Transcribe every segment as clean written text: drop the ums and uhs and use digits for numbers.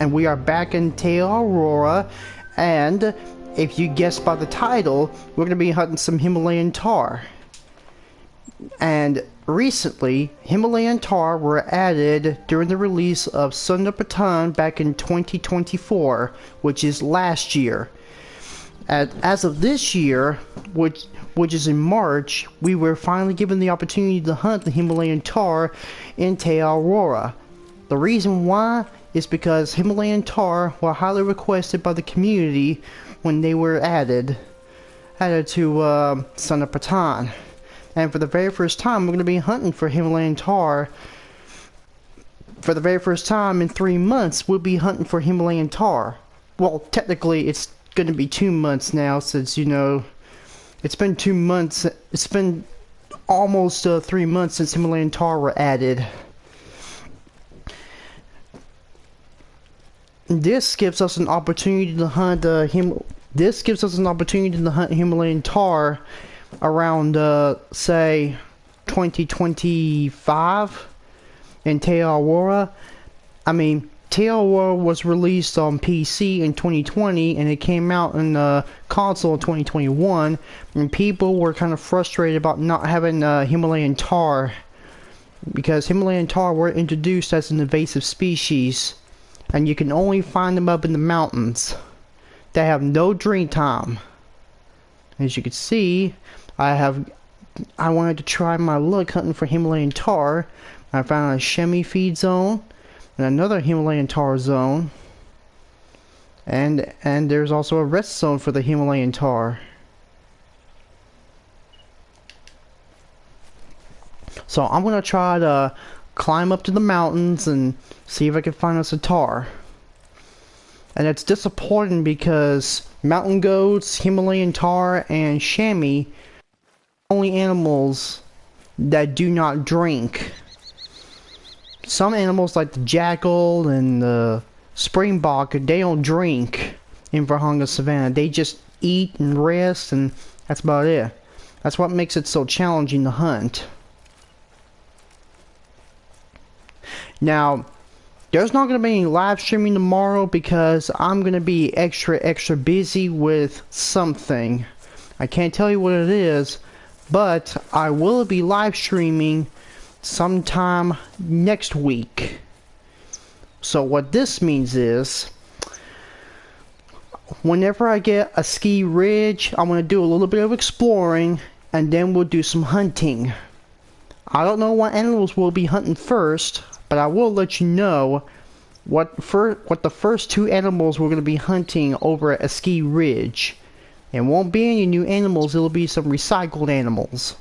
and we are back in Te Awaroa, and if you guessed by the title, we're going to be hunting some Himalayan Tahr. And recently, Himalayan Tahr were added during the release of Sundarpatan back in 2024, which is last year. As of this year, which is in March, we were finally given the opportunity to hunt the Himalayan Tahr in Te Awaroa. The reason why is because Himalayan Tahr were highly requested by the community when they were added to Sundarpatan. And for the very first time, we're going to be hunting for Himalayan Tahr. For the very first time in 3 months, we'll be hunting for Himalayan Tahr. Well, technically, it's going to be 2 months now, since, you know, it's been 2 months. It's been almost 3 months since Himalayan Tahr were added. This gives us an opportunity to hunt Himalayan Tahr around say 2025 in Te Awaroa. I mean, Te Awaroa was released on PC in 2020 and it came out in console in 2021, and people were kind of frustrated about not having Himalayan Tahr because Himalayan Tahr were introduced as an invasive species, and you can only find them up in the mountains. They have no drink time. As you can see, I wanted to try my luck hunting for Himalayan Tahr. I found a chamois feed zone and another Himalayan Tahr zone, and there's also a rest zone for the Himalayan Tahr. So I'm gonna try to climb up to the mountains and see if I can find us a Tahr. And it's disappointing because mountain goats, Himalayan Tahr, and chamois are only animals that do not drink. Some animals like the jackal and the springbok, they don't drink in Vurhonga Savannah. They just eat and rest, and that's about it. That's what makes it so challenging to hunt. Now, there's not going to be any live streaming tomorrow because I'm going to be extra busy with something. I can't tell you what it is, but I will be live streaming sometime next week. So what this means is, whenever I get a ski ridge, I'm going to do a little bit of exploring, and then we'll do some hunting. I don't know what animals we'll be hunting first, but I will let you know what the first 2 animals we're going to be hunting over at a ski ridge. It won't be any new animals, it'll be some recycled animals.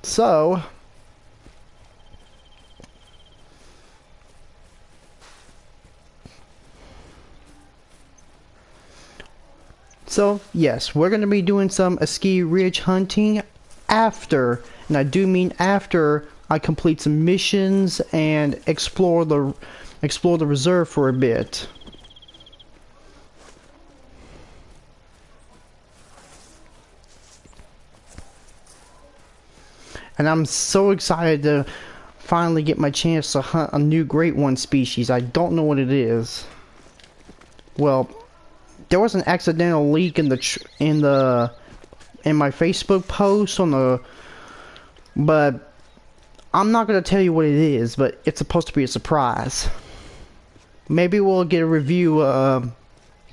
So yes, we're going to be doing some ski ridge hunting after, and I do mean after, I complete some missions and explore the reserve for a bit. And I'm so excited to finally get my chance to hunt a new Great One species. I don't know what it is. Well, there was an accidental leak in my Facebook post but I'm not going to tell you what it is, but it's supposed to be a surprise. Maybe we'll get a review,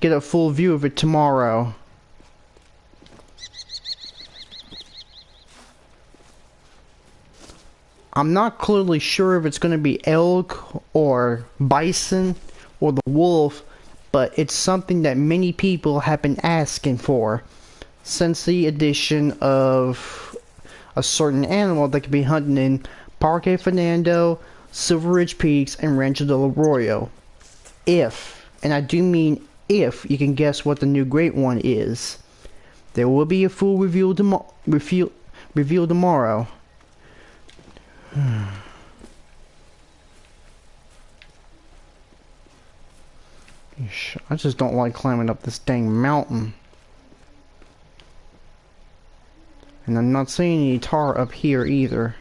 get a full view of it tomorrow. I'm not clearly sure if it's going to be elk or bison or the wolf, but it's something that many people have been asking for since the addition of a certain animal that can be hunted in Parque Fernando, Silver Ridge Peaks, and Rancho del Arroyo. If, and I do mean if, you can guess what the new Great One is. There will be a full reveal tomorrow. I just don't like climbing up this dang mountain. And I'm not seeing any Tahr up here either.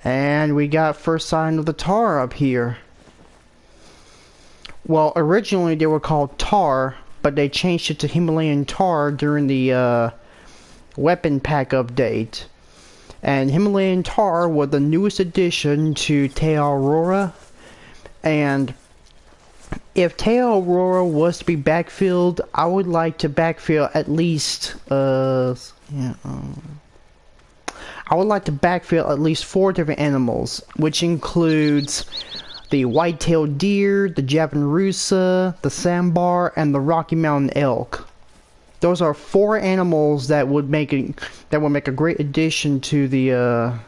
And we got first sign of the tar up here. Well, originally they were called tar, but they changed it to Himalayan tar during the weapon pack update. And Himalayan tar was the newest addition to Te Awaroa. And if Te Awaroa was to be backfilled, I would like to backfill at least I would like to backfill at least 4 different animals, which includes the white-tailed deer, the Javarusa, the sandbar, and the Rocky Mountain elk. Those are 4 animals that would make a great addition to the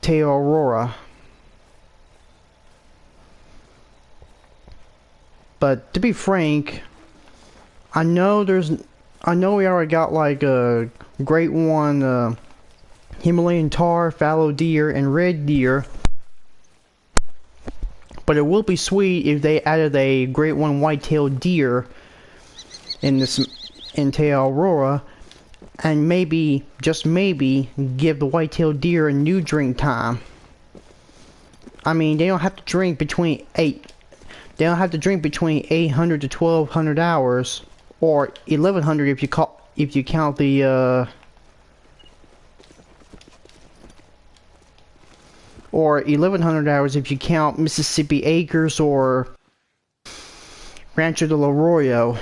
Te Awaroa. But to be frank, I know we already got like a great one. Himalayan tar, fallow deer, and red deer. But it will be sweet if they added a great one white-tailed deer in Te Awaroa, and maybe, just maybe, give the white-tailed deer a new drink time. I mean, they don't have to drink between 800 to 1200 hours, or 1100 if you count the or 1100 hours if you count Mississippi Acres or Rancho del Arroyo.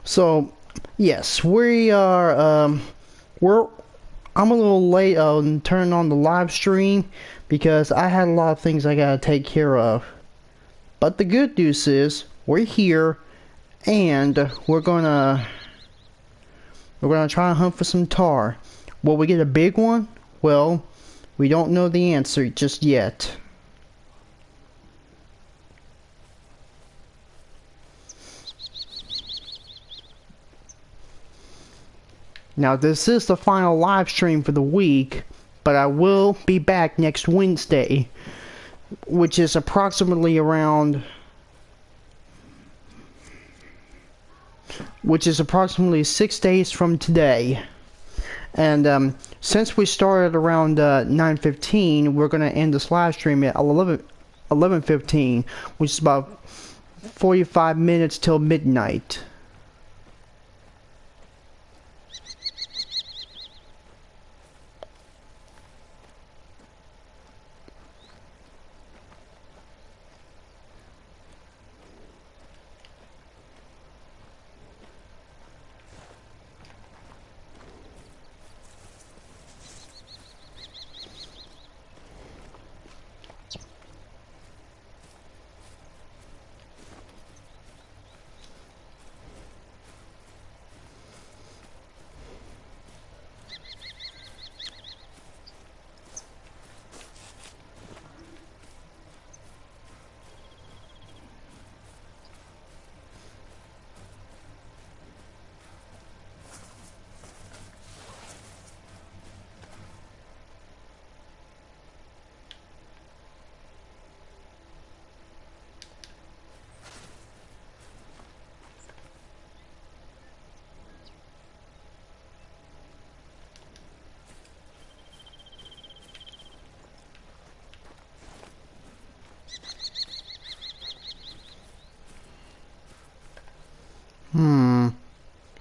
So, yes, we are, I'm a little late on turning on the live stream because I had a lot of things I gotta take care of. But the good news is, we're here, and we're gonna try and hunt for some tar. Will we get a big one? Well, we don't know the answer just yet. Now, this is the final live stream for the week, but I will be back next Wednesday, which is approximately 6 days from today. And since we started around 9:15, we're going to end this live stream at 11:15, which is about 45 minutes till midnight.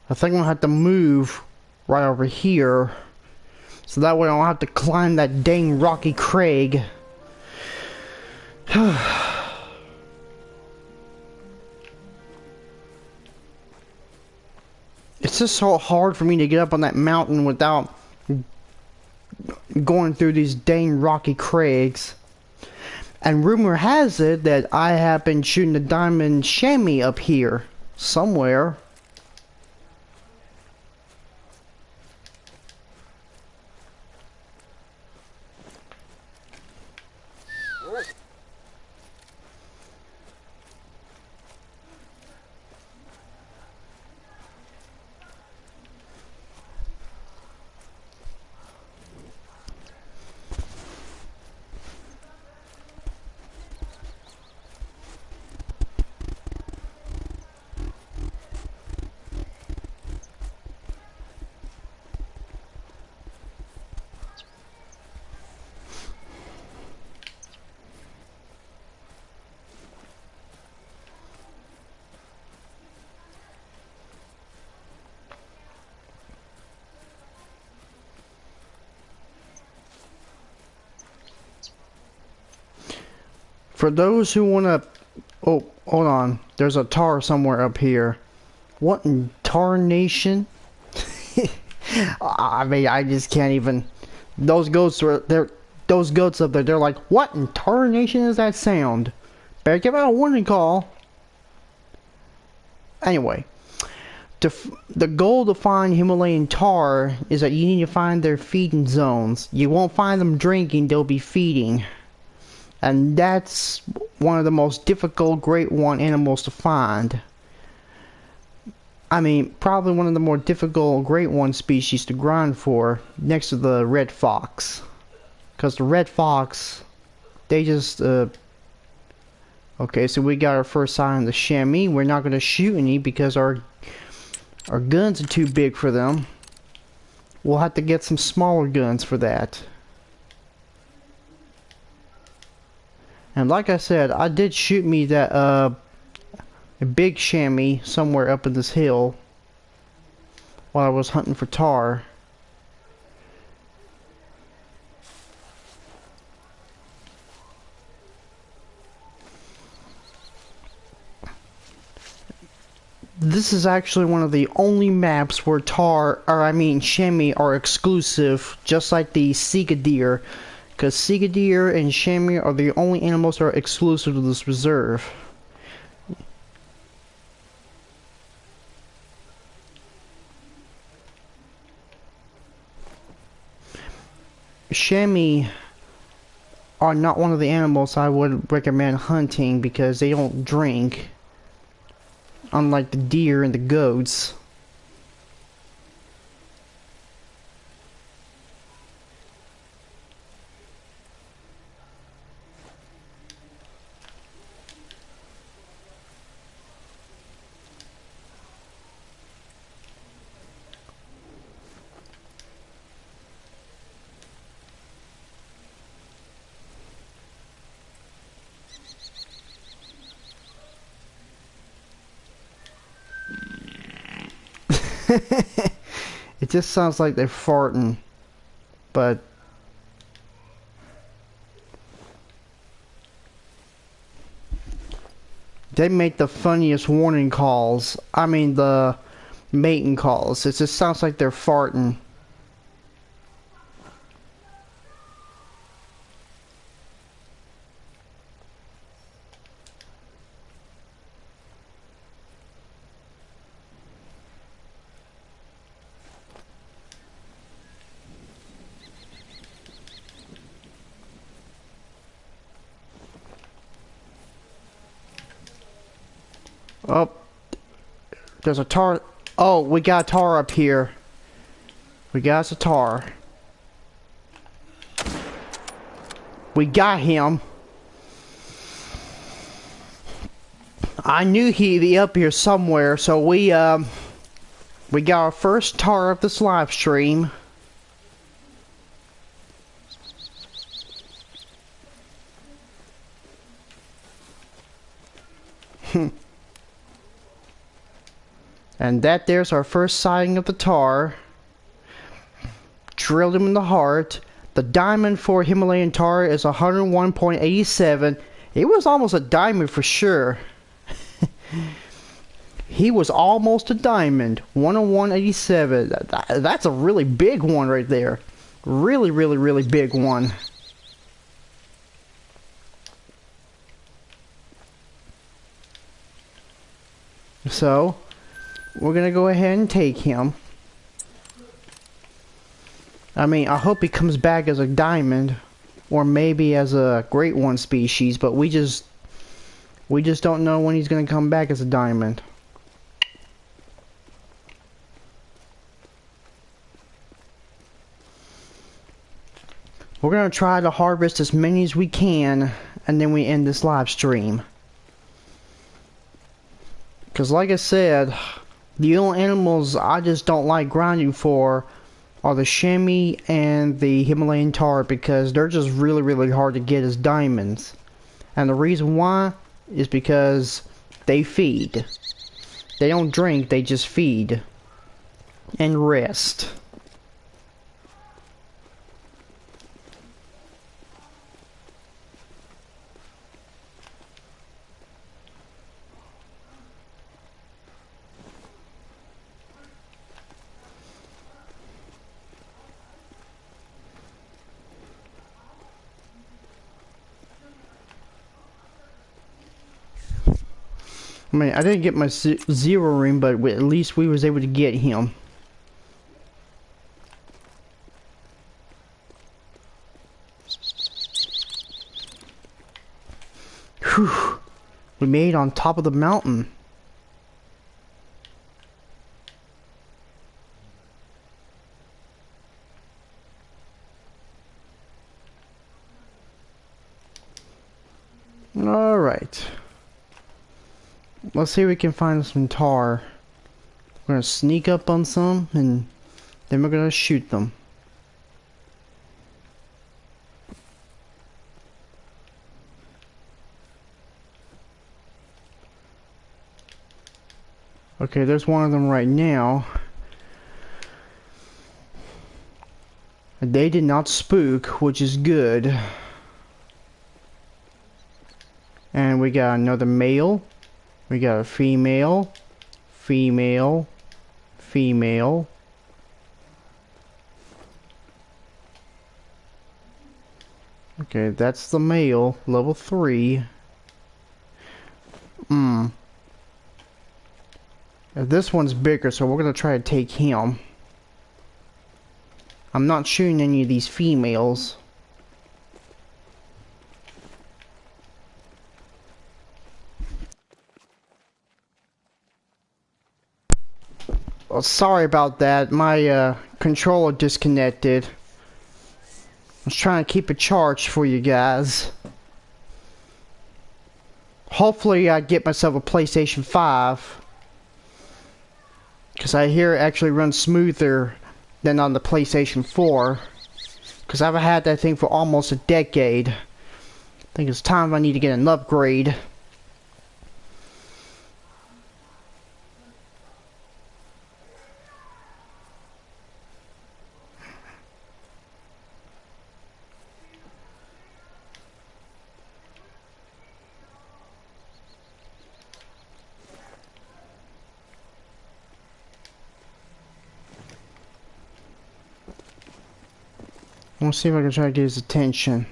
I think I'm gonna have to move right over here, so that way I don't have to climb that dang rocky crag. It's just so hard for me to get up on that mountain without going through these dang rocky crags. And rumor has it that I have been shooting a diamond chamois up here somewhere. For those who wanna... Oh, hold on. There's a tar somewhere up here. What in tarnation? I mean, I just can't even... Those goats are... Those goats up there, they're like, what in tarnation is that sound? Better give out a warning call. Anyway. The goal to find Himalayan tar is that you need to find their feeding zones. You won't find them drinking, they'll be feeding. And that's one of the most difficult Great One animals to find. I mean, probably one of the more difficult Great One species to grind for, next to the red fox. Because the red fox, they just, Okay, so we got our first sign of the chamois. We're not going to shoot any because our guns are too big for them. We'll have to get some smaller guns for that. And like I said, I did shoot me that a big chamois somewhere up in this hill while I was hunting for tar. This is actually one of the only maps where chamois are exclusive, just like the Sika deer. Because Sika deer and chamois are the only animals that are exclusive to this reserve. Chamois are not one of the animals I would recommend hunting because they don't drink. Unlike the deer and the goats. It just sounds like they're farting, but they make the funniest warning calls. I mean the mating calls. It just sounds like they're farting. Oh, there's a tar. Oh, we got a tar up here. We got a tar. We got him. I knew he'd be up here somewhere, so we got our first tar of this live stream. And that there's our first sighting of the tar. Drilled him in the heart. The diamond for Himalayan tar is 101.87. It was almost a diamond for sure. He was almost a diamond. 101.87. That's a really big one right there. Really, really, really big one. So we're gonna go ahead and take him. I mean, I hope he comes back as a diamond, or maybe as a Great One species, but we just don't know when he's gonna come back as a diamond. We're gonna try to harvest as many as we can, and then we end this live stream. Because like I said, the only animals I just don't like grinding for are the chamois and the Himalayan tar, because they're just really, really hard to get as diamonds. And the reason why is because they feed. They don't drink, they just feed. And rest. I mean, I didn't get my zero ring, but at least we was able to get him. Whew. We made it on top of the mountain. Alright. Let's see if we can find some tar. We're gonna sneak up on some and then we're gonna shoot them. Okay, there's one of them right now. They did not spook, which is good. And we got another male. We got a female. Female. Female. Okay, that's the male, level 3. This one's bigger, so we're gonna try to take him. I'm not shooting any of these females. Oh, sorry about that. My controller disconnected. I was trying to keep it charged for you guys. Hopefully I get myself a PlayStation 5. Because I hear it actually runs smoother than on the PlayStation 4. Because I've had that thing for almost a decade. I think it's time I need to get an upgrade. I want to see if I can try to get his attention.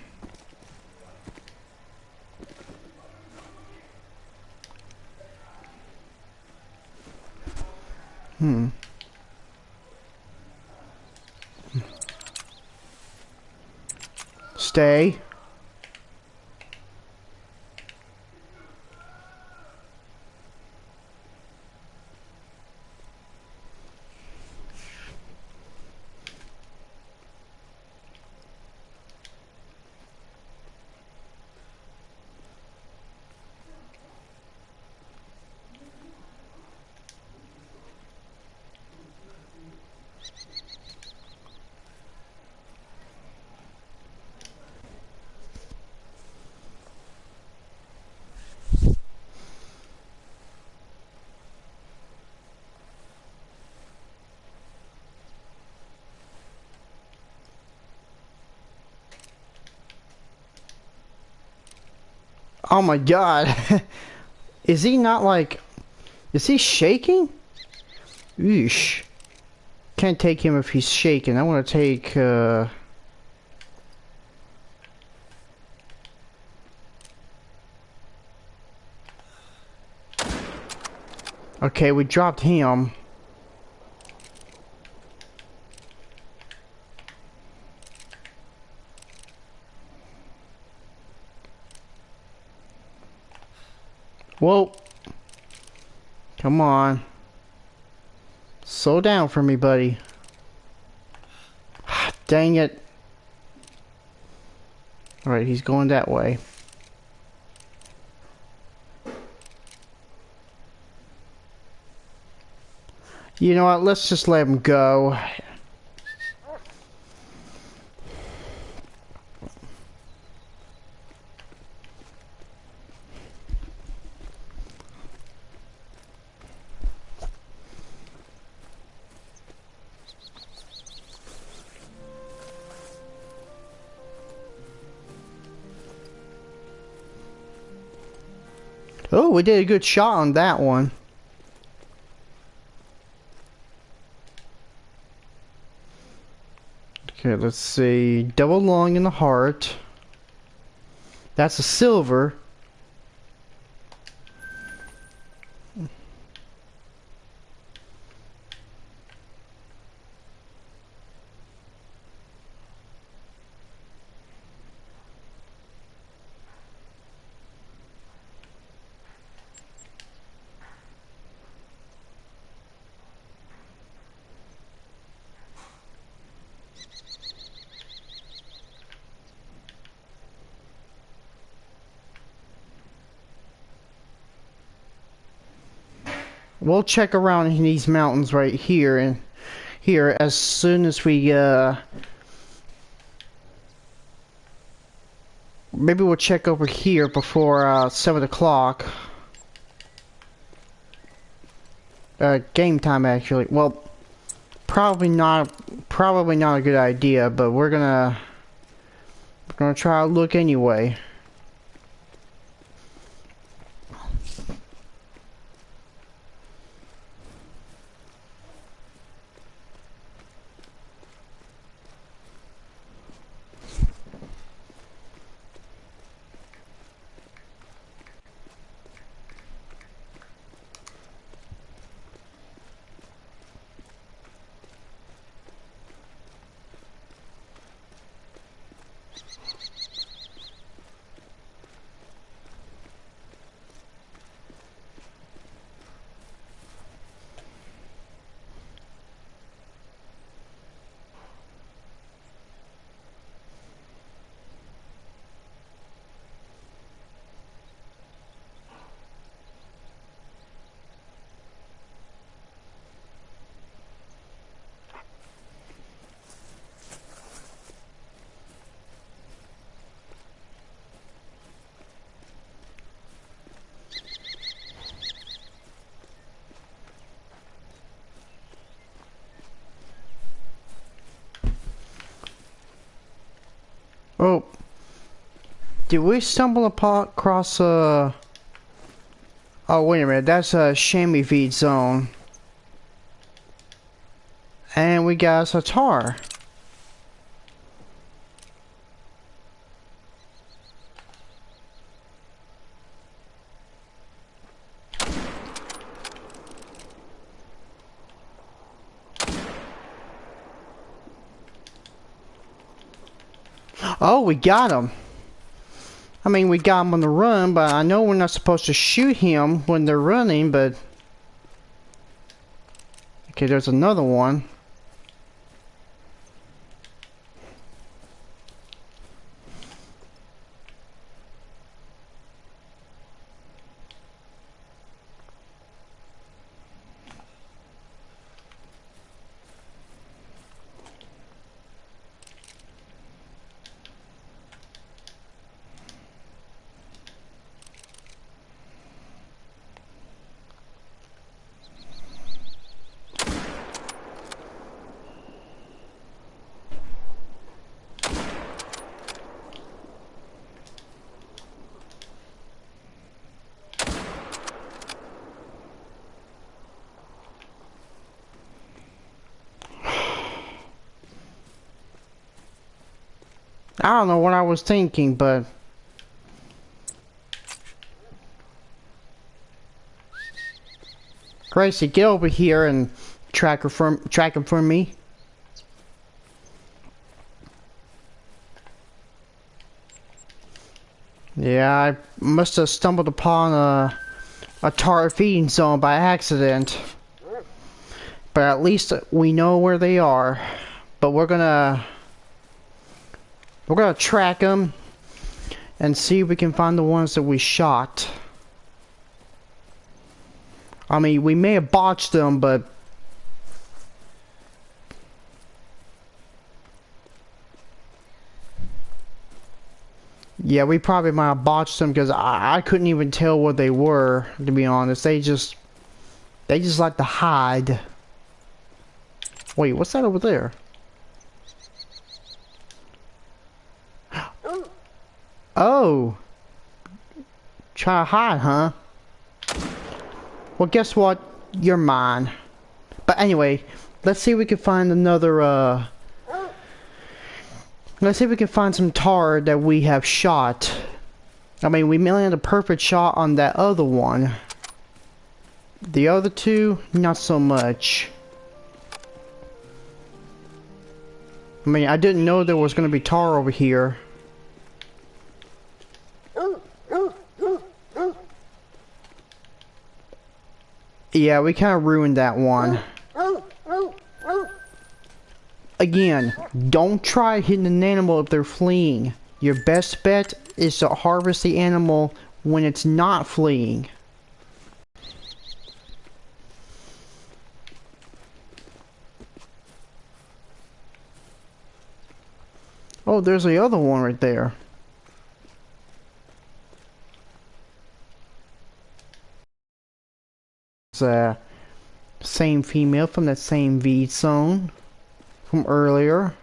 Stay. Oh my god. Is he not like... Is he shaking? Eesh. Can't take him if he's shaking. I want to take... Okay, we dropped him. Whoa. Come on. Slow down for me, buddy. Dang it. Alright, he's going that way. You know what? Let's just let him go. Oh, we did a good shot on that one. Okay, let's see. Double lung in the heart. That's a silver. we'll check around in these mountains right here and here as soon as we maybe we'll check over here before 7 o'clock. Game time actually. Well, probably not a good idea, but we're gonna try to look anyway. Oh, did we stumble across oh wait a minute, that's a chamois feed zone. And we got us a tar. Oh, we got him. I mean, we got him on the run, but I know we're not supposed to shoot him when they're running, but... Okay, there's another one. I don't know what I was thinking, but... Gracie, get over here and track him for me. Yeah, I must have stumbled upon a tar feeding zone by accident. But at least we know where they are. But we're gonna track them and see if we can find the ones that we shot. I mean, we may have botched them, but... Yeah, we probably might have botched them because I couldn't even tell what they were, to be honest. They just like to hide. Wait, what's that over there? Oh! Try to hide, huh? Well, guess what? You're mine. But anyway, let's see if we can find another, let's see if we can find some tar that we have shot. I mean, we landed a perfect shot on that other one. The other two, not so much. I mean, I didn't know there was going to be tar over here. Yeah, we kind of ruined that one. Again, don't try hitting an animal if they're fleeing. Your best bet is to harvest the animal when it's not fleeing. Oh, there's the other one right there. It's same female from that same V zone from earlier.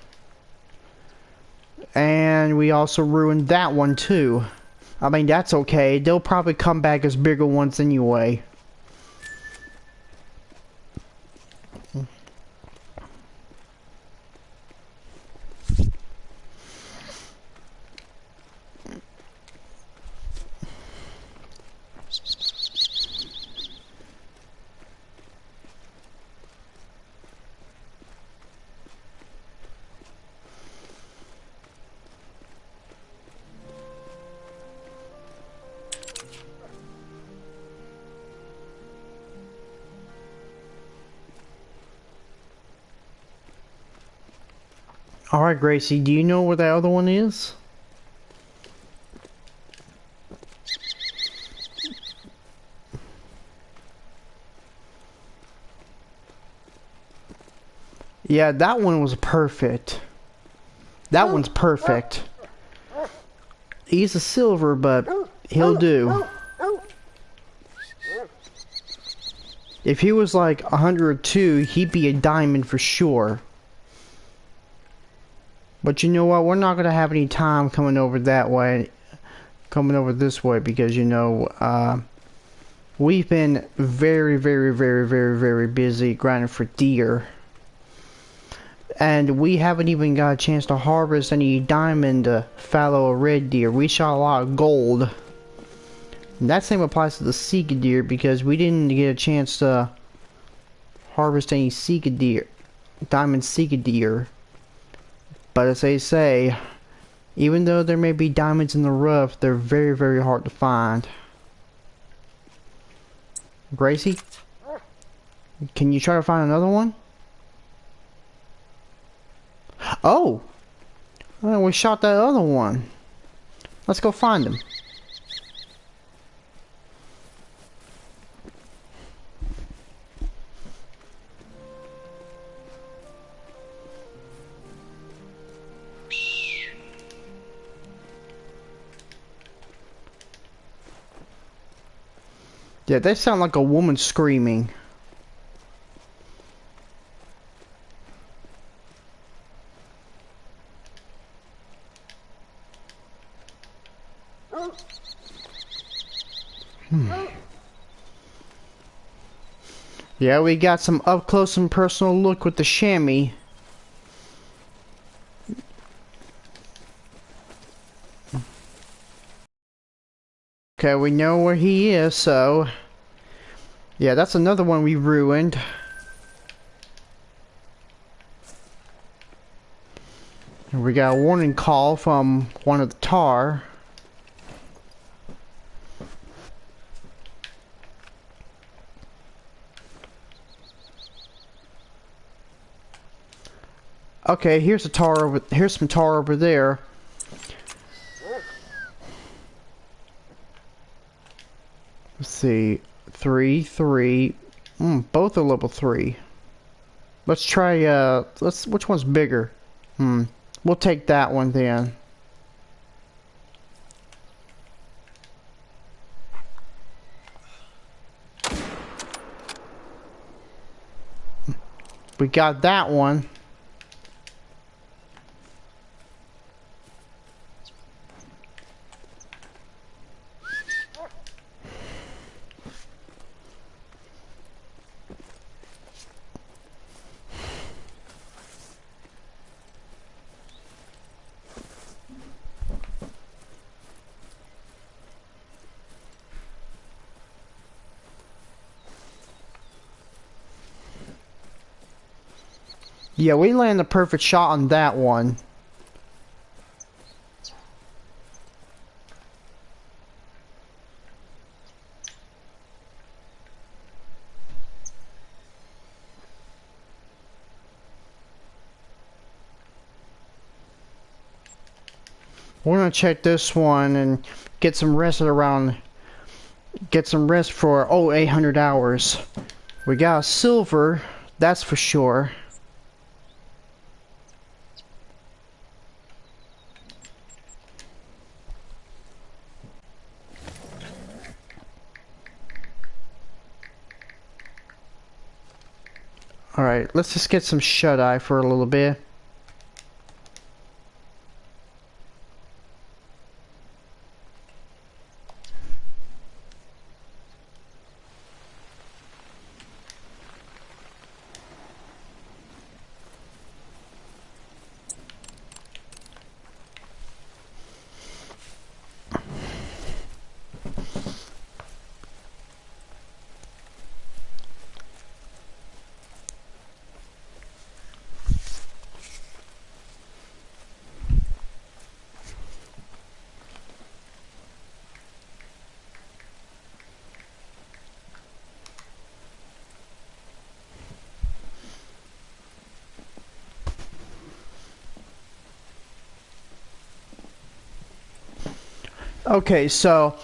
And we also ruined that one too. I mean, that's okay. They'll probably come back as bigger ones anyway. Alright, Gracie, do you know where that other one is? Yeah, that one was perfect. That one's perfect. He's a silver, but he'll do. If he was like 102, he'd be a diamond for sure. But you know what? We're not going to have any time coming over that way. Coming over this way because, you know, we've been very busy grinding for deer. And we haven't even got a chance to harvest any diamond, fallow, or red deer. We shot a lot of gold. And that same applies to the Sika deer because we didn't get a chance to harvest any Sika deer, diamond Sika deer. But as they say, even though there may be diamonds in the rough, they're very hard to find. Gracie, can you try to find another one? Oh! Well, we shot that other one. Let's go find him. Yeah, they sound like a woman screaming. Yeah, we got some up close and personal look with the chamois. Okay, we know where he is, so... Yeah, that's another one we ruined. And we got a warning call from one of the tar. Okay, here's some tar over there. Let's see. 3. Both are level 3. Let's try, which one's bigger? We'll take that one then. We got that one. Yeah, we landed a perfect shot on that one. We're gonna check this one and get some rest for 800 hours. We got a silver, that's for sure. Alright, let's just get some shut-eye for a little bit. Okay, so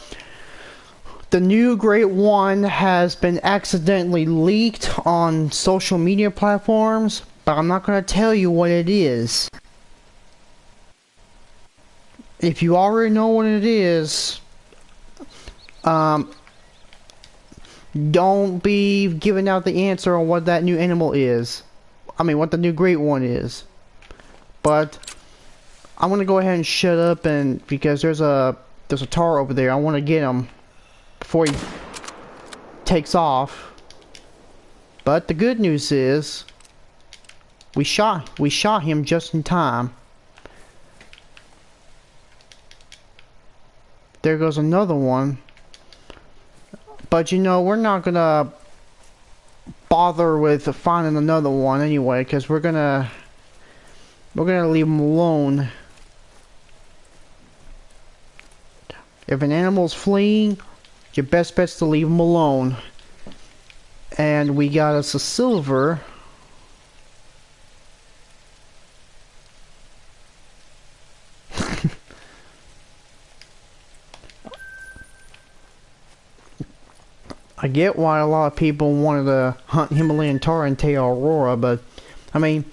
the new Great One has been accidentally leaked on social media platforms, but I'm not going to tell you what it is. If you already know what it is, don't be giving out the answer on what that new animal is. I mean, what the new Great One is. But I'm going to go ahead and shut up, and because there's a tar over there, I want to get him before he takes off. But the good news is we shot him just in time. There goes another one. But you know, we're not gonna bother with finding another one anyway, because we're gonna leave him alone. If an animal's fleeing, your best bet's to leave him alone. And we got us a silver. I get why a lot of people wanted to hunt Himalayan Tahr and Te Awaroa, but I mean,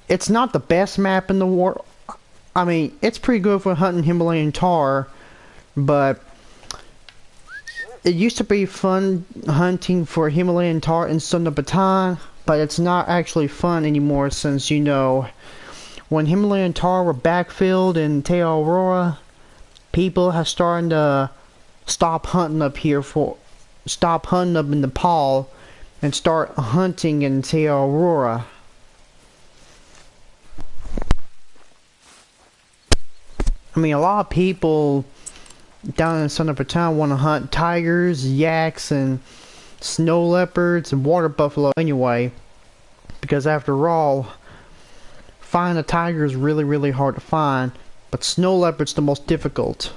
it's not the best map in the world. I mean, it's pretty good for hunting Himalayan Tahr, but it used to be fun hunting for Himalayan Tahr in Sundarban, but it's not actually fun anymore since, you know, when Himalayan Tahr were backfilled in Te Awaroa, people have started to stop hunting up in Nepal and start hunting in Te Awaroa. I mean, a lot of people down in Sundarban want to hunt tigers, yaks, and snow leopards and water buffalo anyway, because after all, finding a tiger is really, really hard to find, but snow leopard's the most difficult.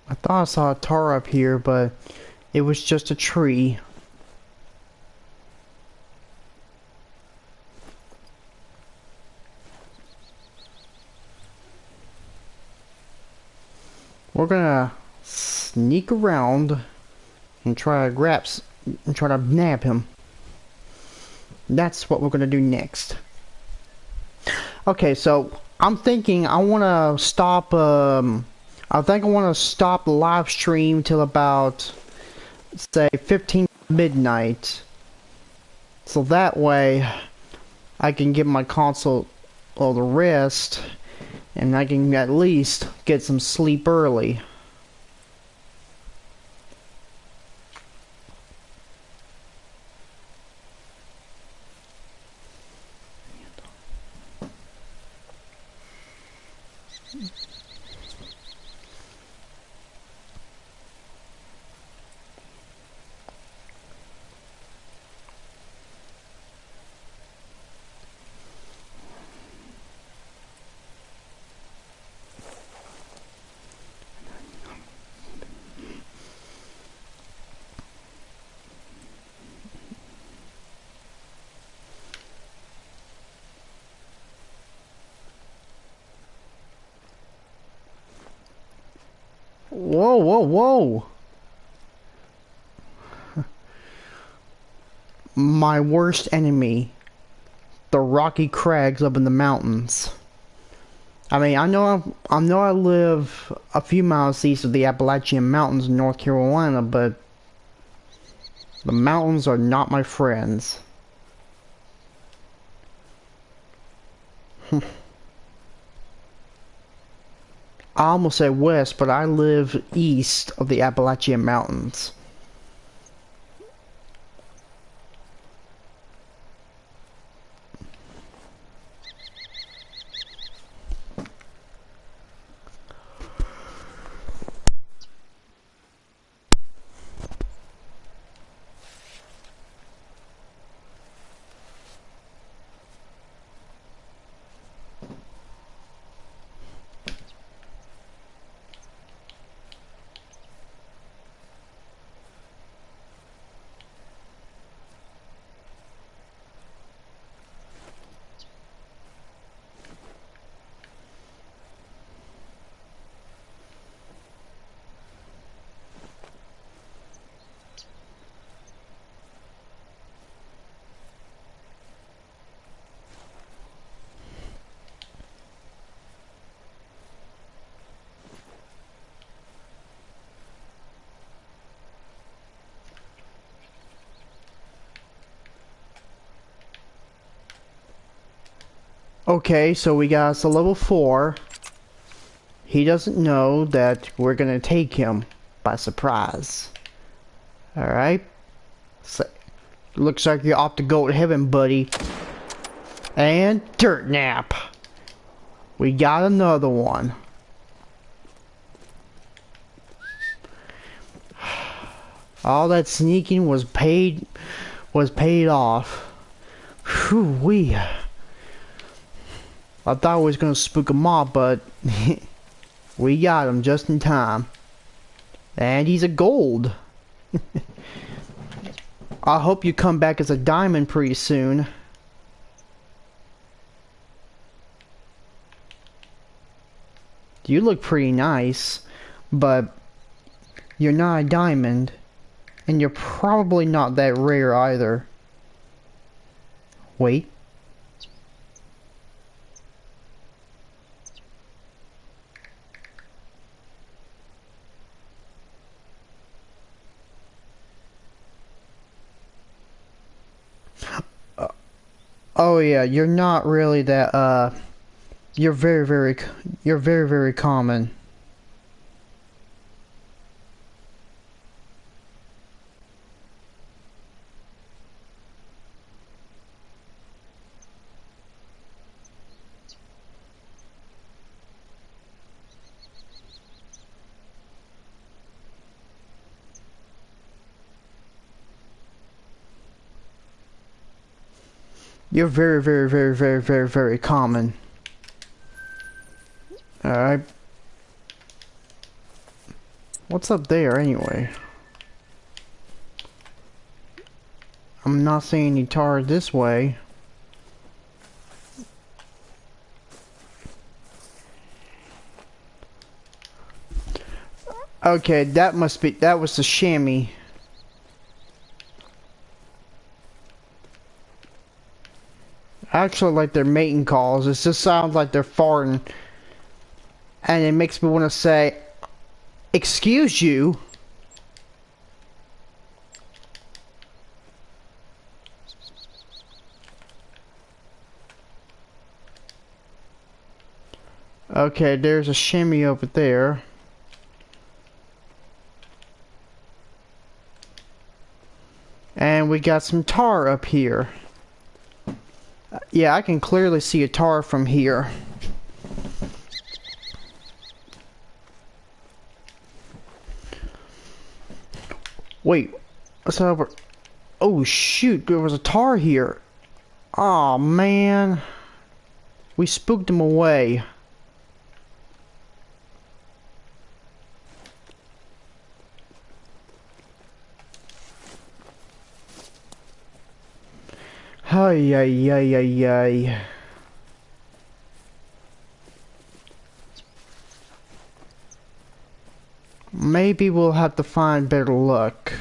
I thought I saw a tar up here, but it was just a tree. We're gonna sneak around and try to nab him. That's what we're gonna do next. Okay, so I'm thinking I want to stop. I think I want to stop the live stream till about, say, 15 midnight. So that way, I can get my console all the rest, and I can at least get some sleep early. Whoa, whoa, whoa! My worst enemy, the rocky crags up in the mountains. I mean, I know I live a few miles east of the Appalachian Mountains in North Carolina, but the mountains are not my friends. I almost said west, but I live east of the Appalachian Mountains. Okay, so we got us a level 4. He doesn't know that we're gonna take him by surprise. Alright? So, looks like you're off to go to heaven, buddy. And dirt nap. We got another one. All that sneaking was paid off. Whew-wee. I thought we was gonna spook him off, but we got him just in time. And he's a gold. I hope you come back as a diamond pretty soon. You look pretty nice, but you're not a diamond. And you're probably not that rare either. Wait. Oh yeah, you're not really that, you're very common. You're very common. Alright. What's up there anyway? I'm not seeing any tar this way. Okay, that was the chamois. Actually, like their mating calls. It just sounds like they're farting. And it makes me want to say, excuse you. Okay, there's a shimmy over there. And we got some tar up here. Yeah, I can clearly see a tar from here. Wait, what's over? Oh shoot, there was a tar here. Aw, man. We spooked him away. Ay, ay, ay, ay, ay. Maybe we'll have to find better luck.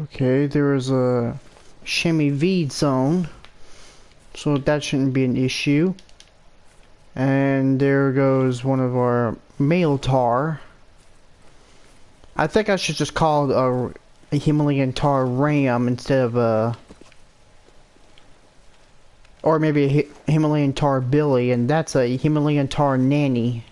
Okay, there is a shimmy V zone, so that shouldn't be an issue. And there goes one of our male tar. I think I should just call it a Himalayan Tahr ram instead of a... Or maybe a Himalayan Tahr billy, and that's a Himalayan Tahr nanny.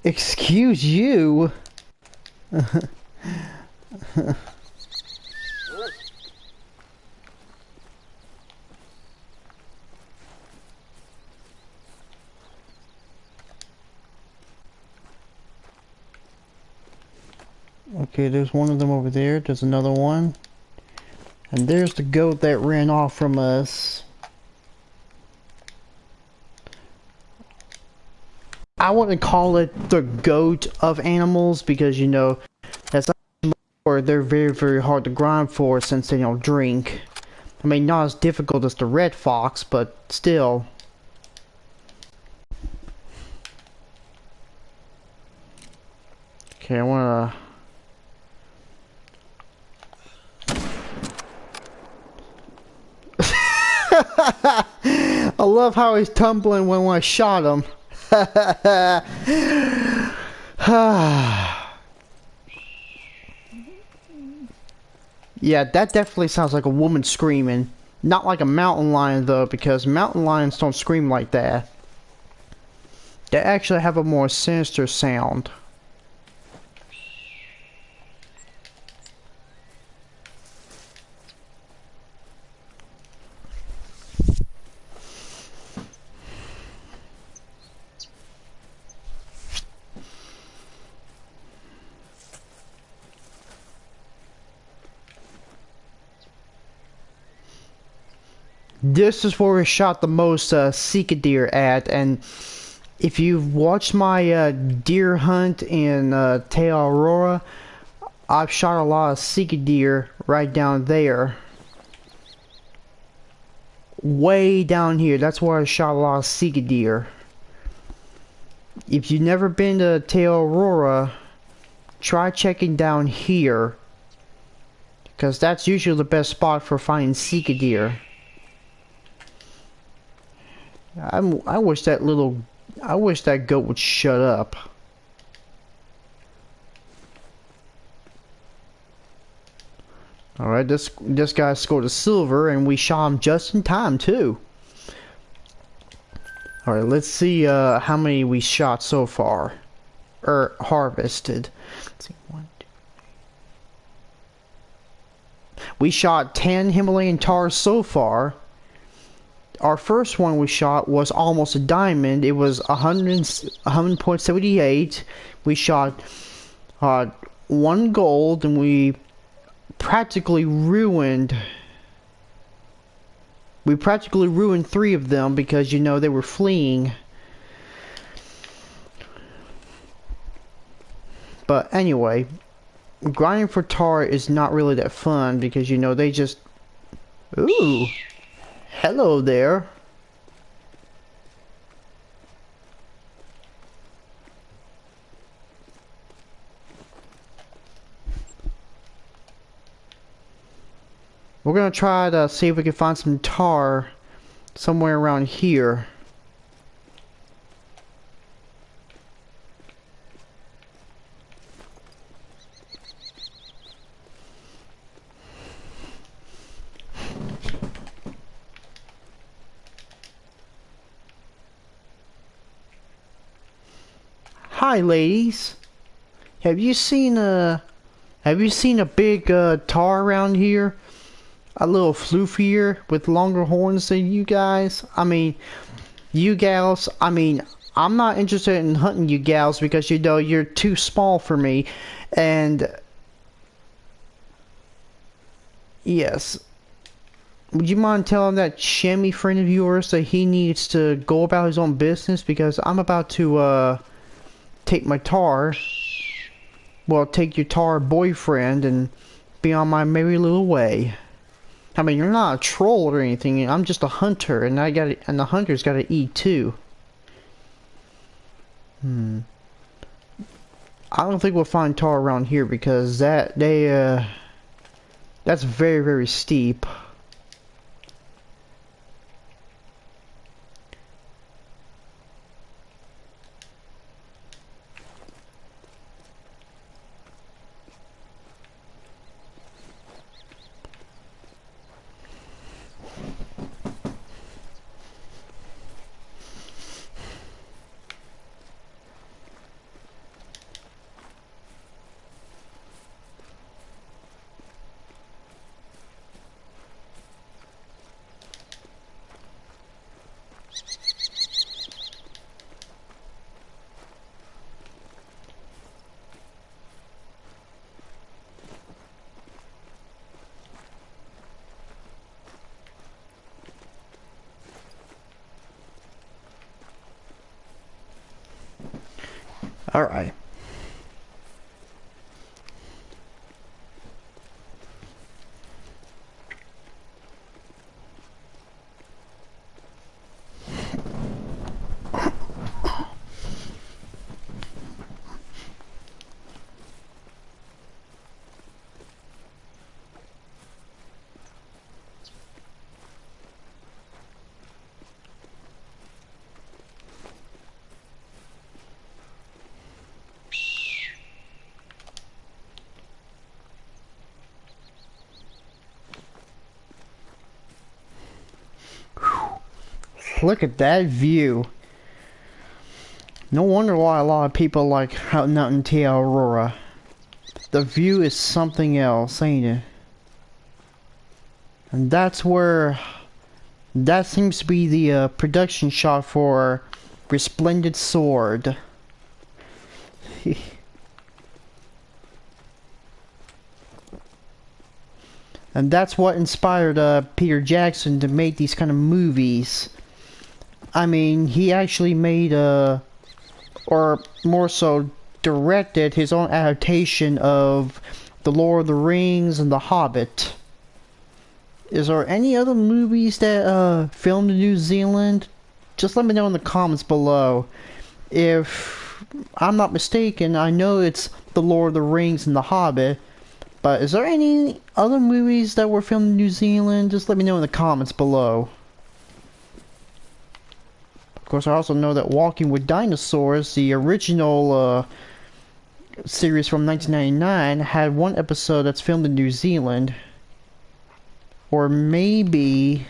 Excuse you? Okay, there's one of them over there. There's another one. And there's the goat that ran off from us. I wouldn't call it the goat of animals because, you know, that's not or they're very, very hard to grind for since they don't drink. I mean, not as difficult as the red fox, but still. Okay, I wanna... I love how he's tumbling when I shot him. Yeah, that definitely sounds like a woman screaming. Not like a mountain lion though, because mountain lions don't scream like that. They actually have a more sinister sound. This is where we shot the most Sika deer at, and if you've watched my deer hunt in Te Awaroa, I've shot a lot of Sika deer right down there. Way down here, that's where I shot a lot of Sika deer. If you've never been to Te Awaroa, try checking down here, because that's usually the best spot for finding Sika deer. I wish that goat would shut up. Alright, this guy scored a silver, and we shot him just in time too. Alright, let's see how many we shot so far. Or harvested. Let's see, 1, 2. We shot 10 Himalayan Tars so far. Our first one we shot was almost a diamond. It was 100.78. We shot 1 gold, and we practically ruined 3 of them because, you know, they were fleeing. But anyway, grinding for tar is not really that fun because, you know, they just... Ooh! Hello there! We're gonna try to see if we can find some tar somewhere around here. Hi, ladies. Have you seen a big tar around here? A little floofier with longer horns than you guys? I mean, you gals, I mean, I'm not interested in hunting you gals because, you know, you're too small for me. And yes, would you mind telling that chamois friend of yours that he needs to go about his own business, because I'm about to take my tar, well, take your tar boyfriend and be on my merry little way. I mean, you're not a troll or anything. I'm just a hunter, and the hunter's got to eat too. I don't think we'll find tar around here because that's very, very steep. Alright. Look at that view. No wonder why a lot of people like hunting out in Te Awaroa. The view is something else, ain't it? And that seems to be the production shot for Resplendent Sword. And that's what inspired Peter Jackson to make these kind of movies. I mean, he actually made or more so directed his own adaptation of The Lord of the Rings and The Hobbit. Is there any other movies that filmed in New Zealand? Just let me know in the comments below. If I'm not mistaken, I know it's The Lord of the Rings and The Hobbit. But is there any other movies that were filmed in New Zealand? Just let me know in the comments below. Of course, I also know that Walking with Dinosaurs, the original series from 1999, had one episode that's filmed in New Zealand. Or maybe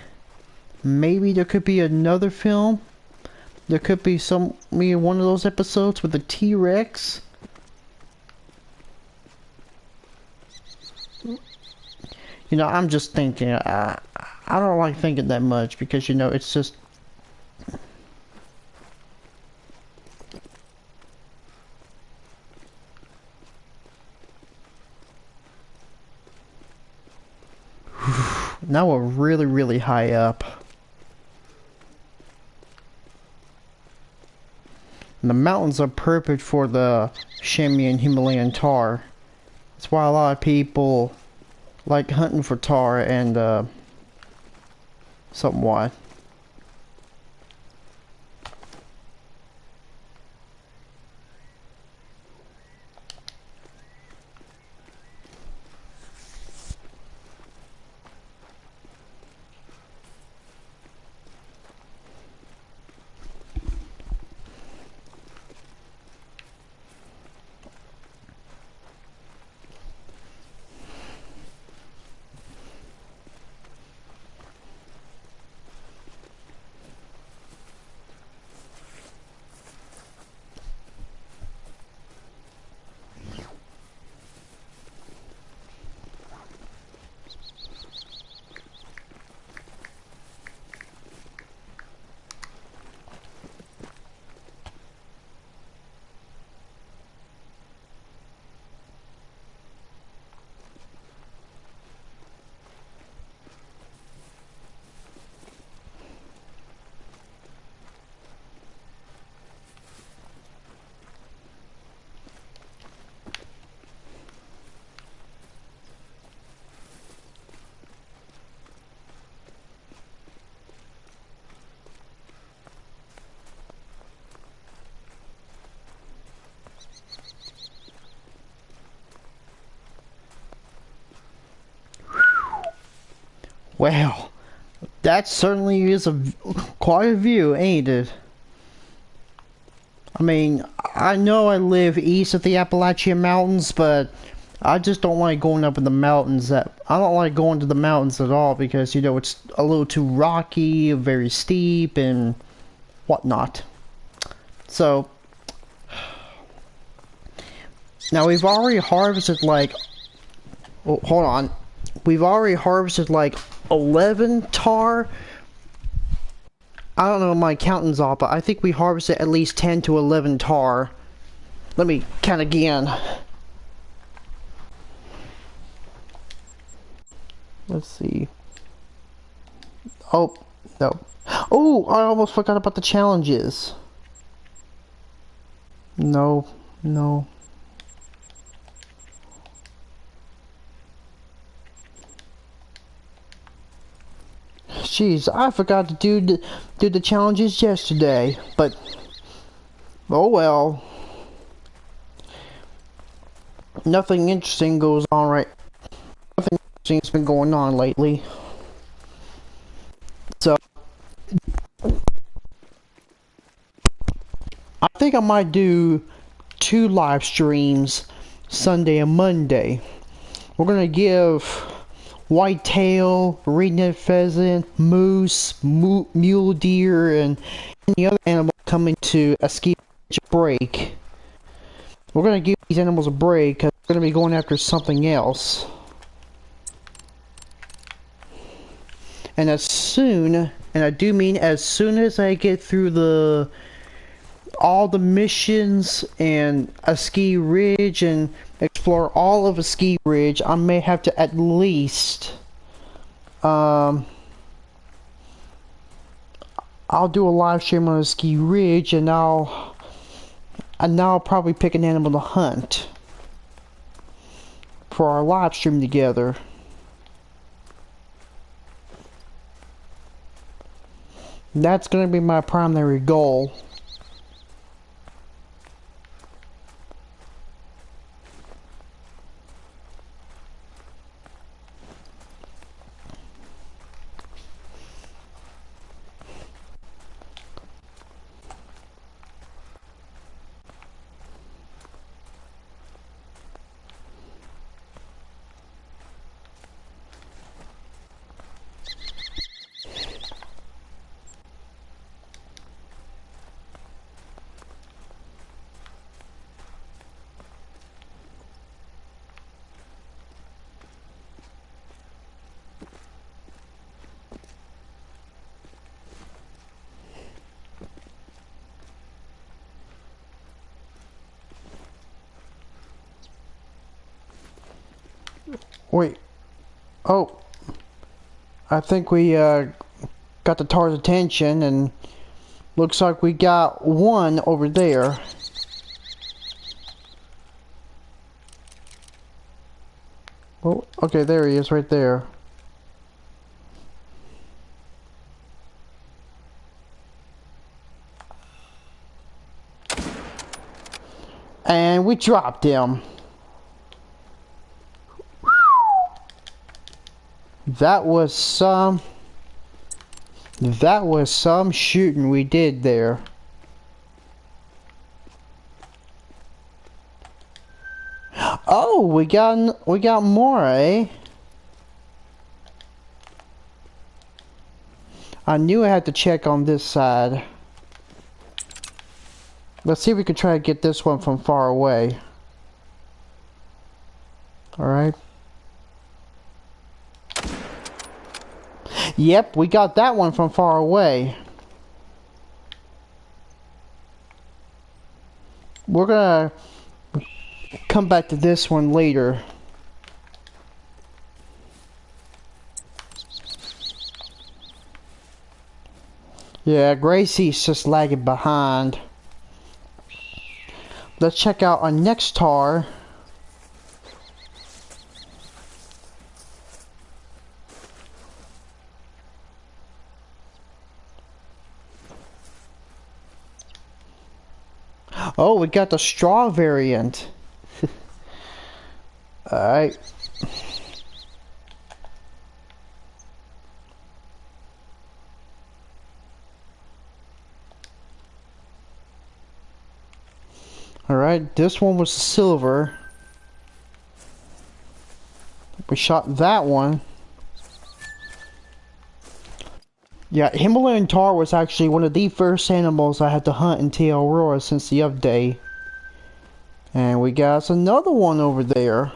there could be another film. There could be maybe one of those episodes with the T-Rex. You know, I'm just thinking, I don't like thinking that much because, you know, it's just... Now we're really, really high up. And the mountains are perfect for the chamois and Himalayan tar. That's why a lot of people like hunting for tar and somewhat. Well, that certainly is quite a view, ain't it? I mean, I know I live east of the Appalachian Mountains, but I just don't like going up in the mountains. I don't like going to the mountains at all because, you know, it's a little too rocky, very steep, and whatnot. So, now we've already harvested like... Oh, hold on. We've already harvested like 11 tar. I don't know if my counting's off, but I think we harvested at least 10 to 11 tar. Let me count again. Let's see. Oh, no. Oh, I almost forgot about the challenges. No. Jeez, I forgot to do the challenges yesterday, but oh well. Nothing interesting goes on Nothing interesting's been going on lately. So I think I might do 2 live streams, Sunday and Monday. We're gonna give whitetail, red-necked pheasant, moose, mule deer, and any other animal coming to a ski break. We're going to give these animals a break because we're going to be going after something else. And as soon, and I do mean as soon as I get through all the missions and a ski ridge and explore all of a ski ridge, I may have to at least I'll do a live stream on a ski ridge, and I'll probably pick an animal to hunt for our live stream together. That's gonna be my primary goal. Wait. Oh. I think we got the Tar's attention, and looks like we got one over there. Oh, okay, there he is right there. And we dropped him. That was some shooting we did there. Oh, we got more, eh? I knew I had to check on this side. Let's see if we can try to get this one from far away. Alright. Yep, we got that one from far away. We're gonna come back to this one later. Yeah, Gracie's just lagging behind. Let's check out our next tar. Oh, we got the straw variant. Alright. Alright, this one was silver. We shot that one. Yeah, Himalayan Tahr was actually one of the first animals I had to hunt in Te Awaroa since the update. And we got us another one over there.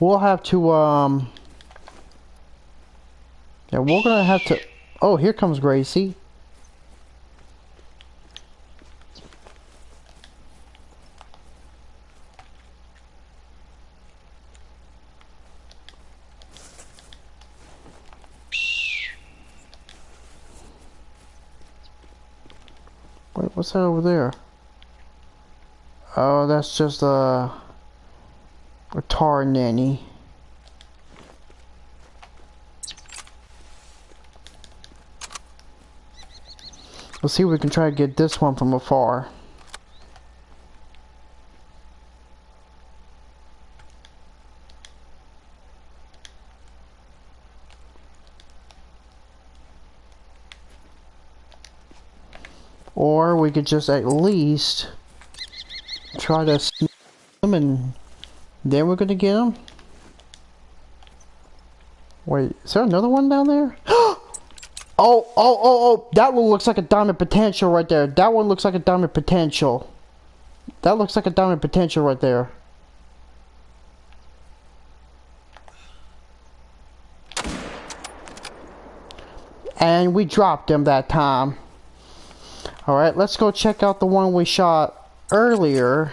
We'll have to, yeah, we're gonna have to... Oh, here comes Gracie. Wait, what's that over there? Oh, that's just a tar nanny. Let's see if we can try to get this one from afar. Or we could just at least try to sneak them, and then we're gonna get them. Wait, is there another one down there? Oh, that one looks like a diamond potential right there. That one looks like a diamond potential. That looks like a diamond potential right there. And we dropped him that time. Alright, let's go check out the one we shot earlier.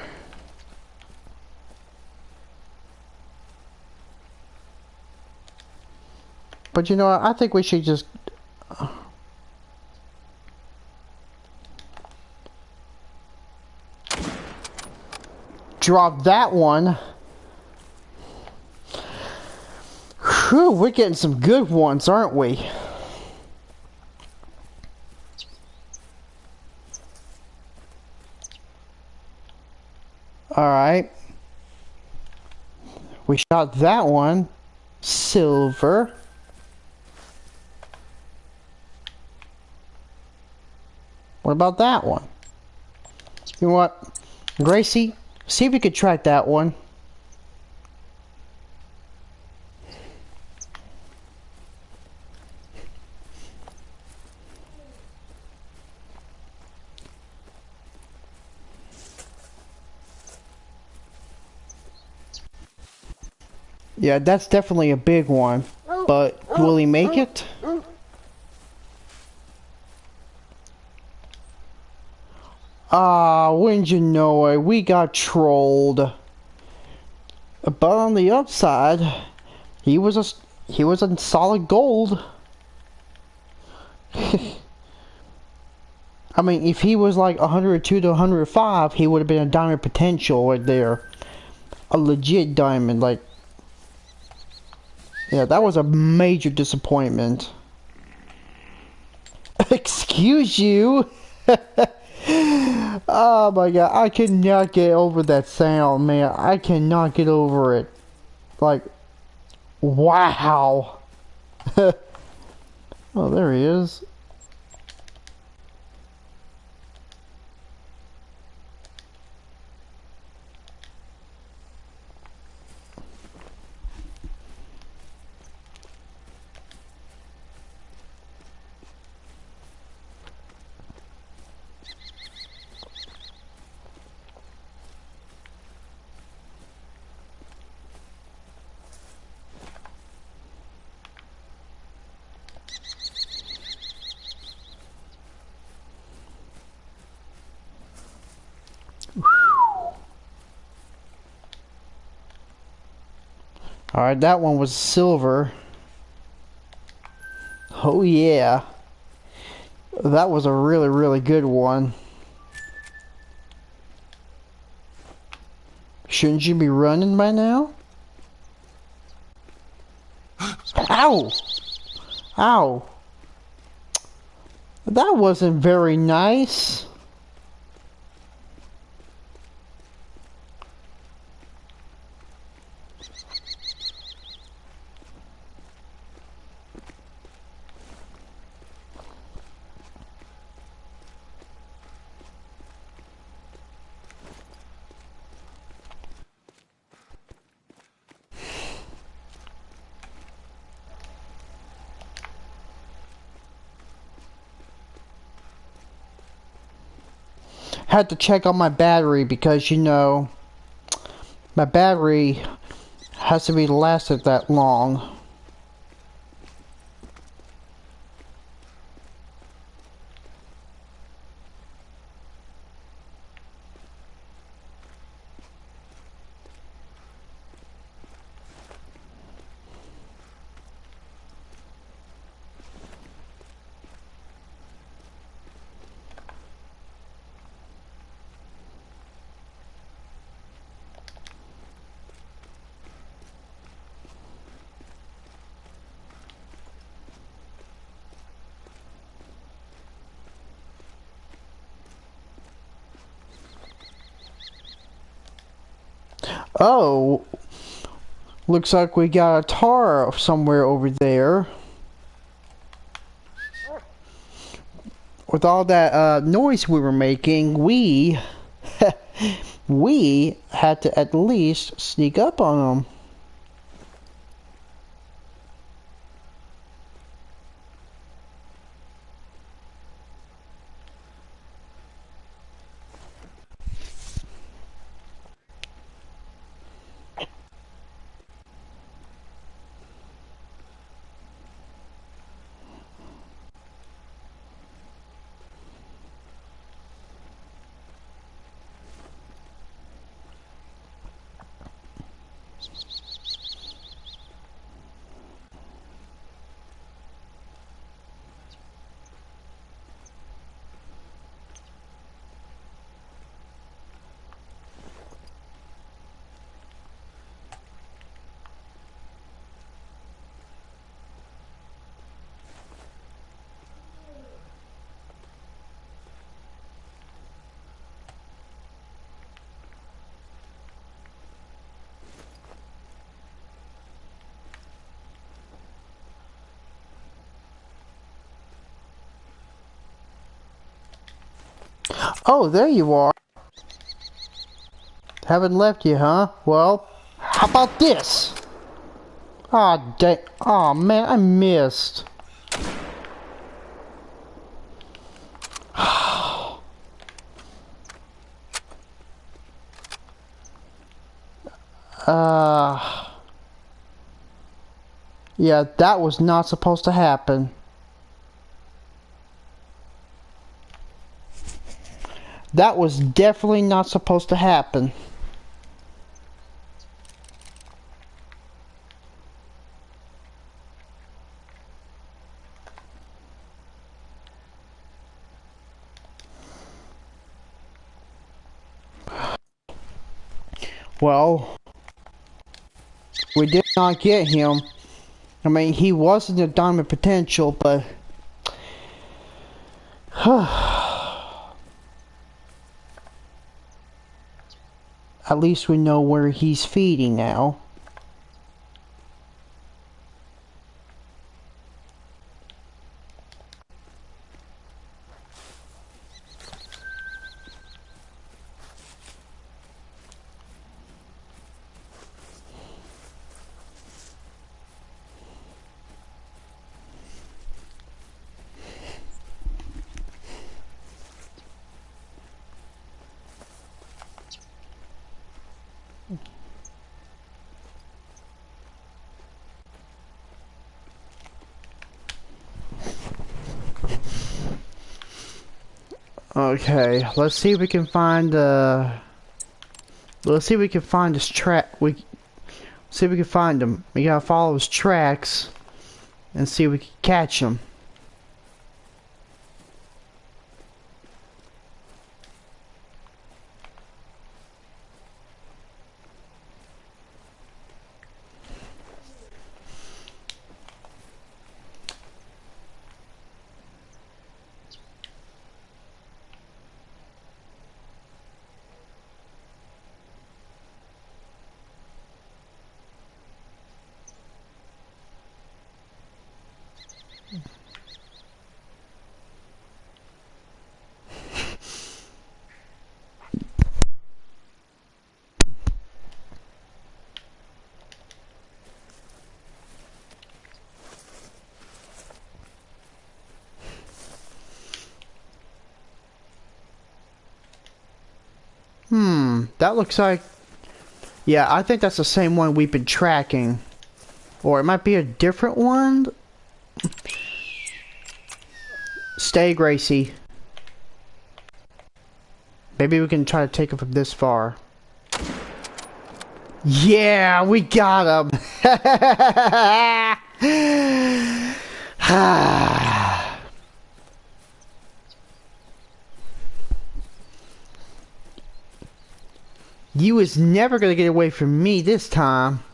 But you know what? I think we should just drop that one. Whew, we're getting some good ones, aren't we? Alright. We shot that one. Silver. What about that one? You know what? Gracie, see if we could track that one. Yeah, that's definitely a big one. But will he make it? Ah, wouldn't you know it? We got trolled. But on the upside, he was in solid gold. I mean, if he was like 102 to 105, he would have been a diamond potential right there. A legit diamond, like. Yeah, that was a major disappointment. Excuse you? Oh my god, I cannot get over that sound, man. I cannot get over it. Like, wow. Oh, there he is. Alright, that one was silver. Oh yeah. That was a really, really good one. Shouldn't you be running by now? Ow! Ow! That wasn't very nice. Had to check on my battery because, you know, my battery has to be lasted that long. Oh, looks like we got a tar somewhere over there. With all that noise we were making, we we had to at least sneak up on them. Oh, there you are. Haven't left you, huh? Well, how about this? Ah, dang. Oh man, I missed. Yeah, that was not supposed to happen. That was definitely not supposed to happen. Well, we did not get him. I mean, he wasn't a diamond potential, but... At least we know where he's feeding now. Okay, let's see if we can find let's see if we can find his track. See if we can find him. We gotta follow his tracks and see if we can catch him. That looks like... Yeah, I think that's the same one we've been tracking. Or it might be a different one? Stay, Gracie. Maybe we can try to take it from this far. Yeah, we got him! You was never gonna get away from me this time.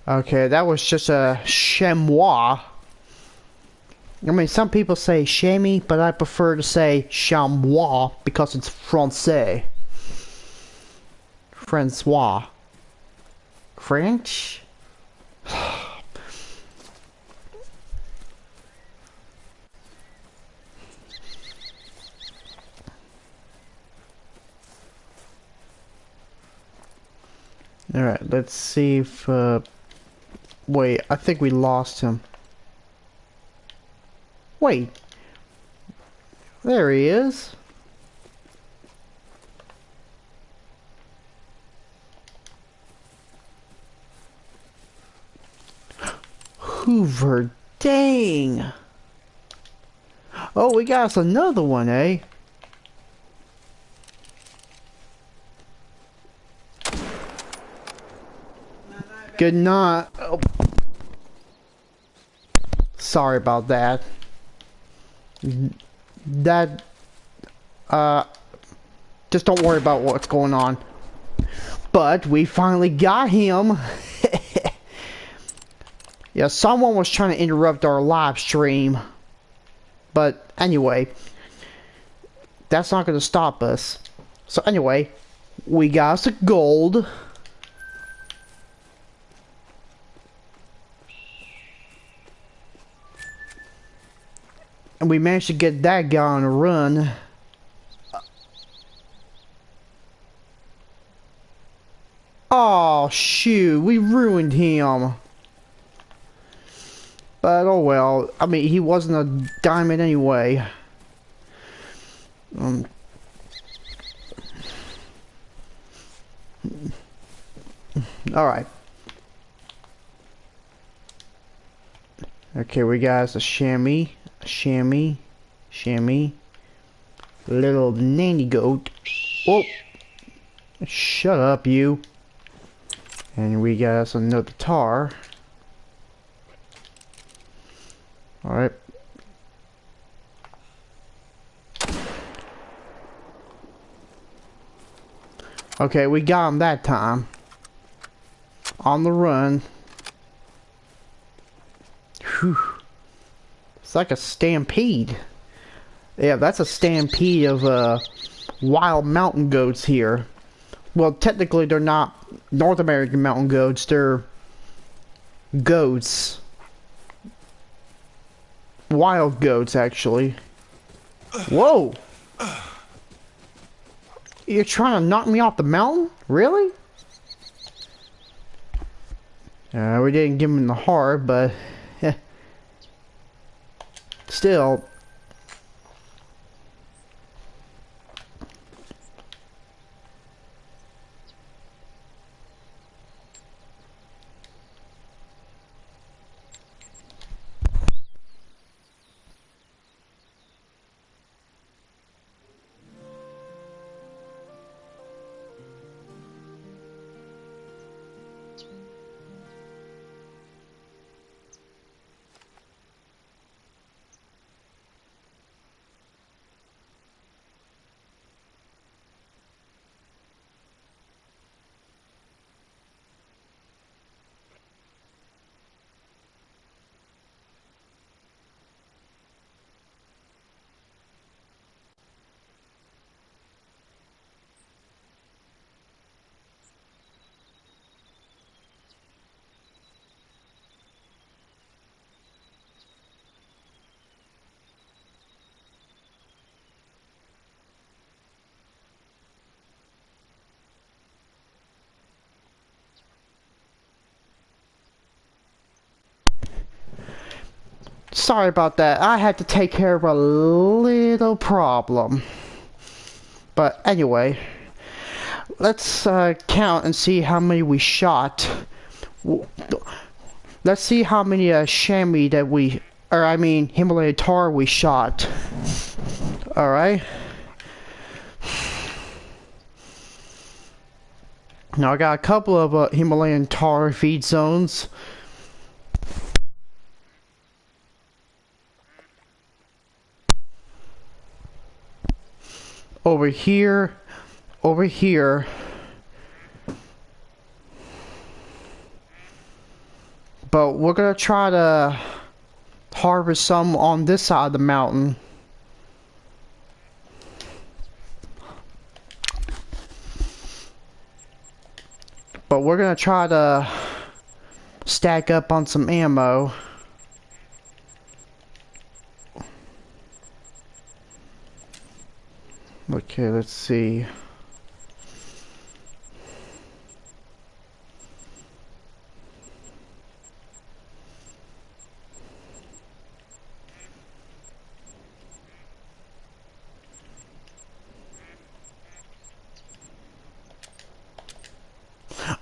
Okay, that was just a chamois. I mean, some people say chamois, but I prefer to say chamois because it's Francais. Francois. French? Alright, let's see if, wait, I think we lost him. Wait. There he is. Hoover, dang. Oh, we got us another one, eh? Good night. Oh. Sorry about that. That, just don't worry about what's going on. But we finally got him. Yeah, someone was trying to interrupt our live stream. But anyway, that's not gonna stop us. So anyway, we got some gold. And we managed to get that guy on a run. Oh shoot, we ruined him. But oh well, I mean, he wasn't a diamond anyway. Alright. Okay, we got a chamois, little nanny goat. Oh, shut up, you. And we got us another tar. Alright. Okay, we got him that time. On the run. Whew. It's like a stampede. Yeah, that's a stampede of wild mountain goats here. Well, technically they're not North American mountain goats, they're goats. Wild goats, actually. Whoa! You're trying to knock me off the mountain? Really? We didn't give him the heart, but still. Sorry about that. I had to take care of a little problem. But anyway, let's count and see how many we shot. Let's see how many chamois that we, or I mean Himalayan Tahr we shot. Alright. Now I got a couple of Himalayan Tahr feed zones. Over here, over here. But we're gonna try to harvest some on this side of the mountain. But we're gonna try to stack up on some ammo. Okay, let's see.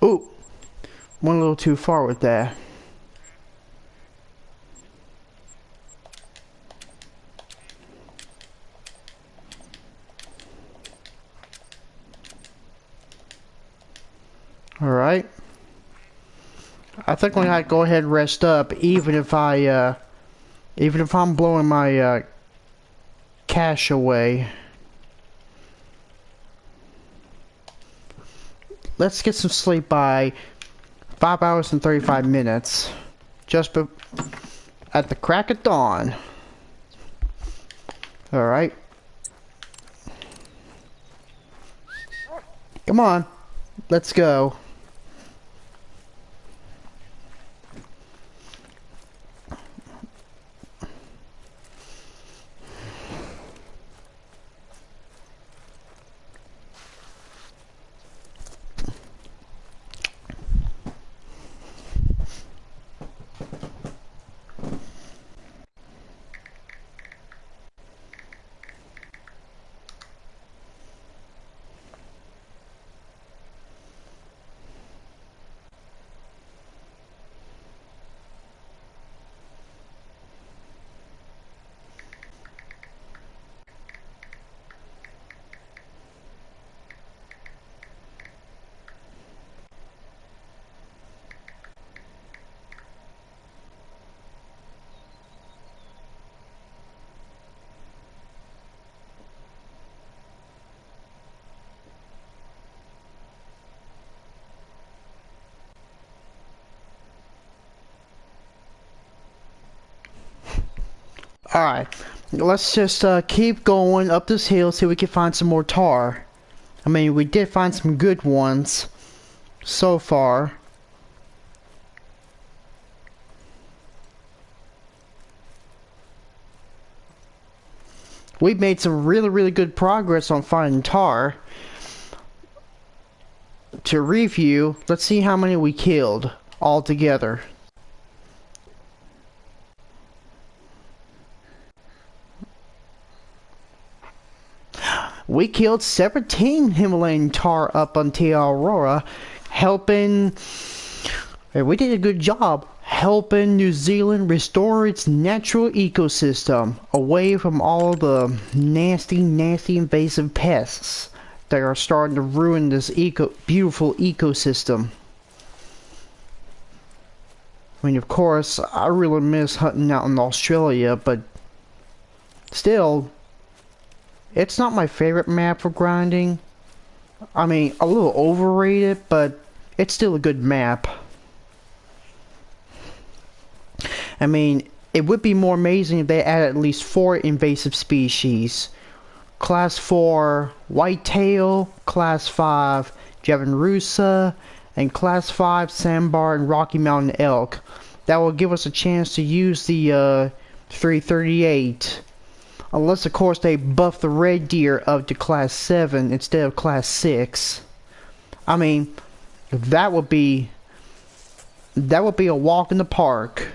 Ooh, went a little too far with that. Alright. I think I'm gonna go ahead and rest up, even if I'm blowing my cash away. Let's get some sleep by 5 hours and 35 minutes. Just at the crack of dawn. Alright. Come on, let's go. Alright, let's just keep going up this hill, see if we can find some more tar. I mean, we did find some good ones so far. We've made some really good progress on finding tar. To review, let's see how many we killed altogether. We killed 17 Himalayan Tahr up on Te Awaroa, helping... We did a good job helping New Zealand restore its natural ecosystem away from all the nasty invasive pests that are starting to ruin this beautiful ecosystem. I mean, of course, I really miss hunting out in Australia, but still, it's not my favorite map for grinding. I mean, a little overrated, but it's still a good map. I mean, it would be more amazing if they added at least 4 invasive species. Class 4 whitetail, Class 5 Javarusa, and Class 5 sandbar and Rocky Mountain elk. That will give us a chance to use the 338. Unless, of course, they buff the red deer up to Class 7 instead of Class 6. I mean, that would be a walk in the park.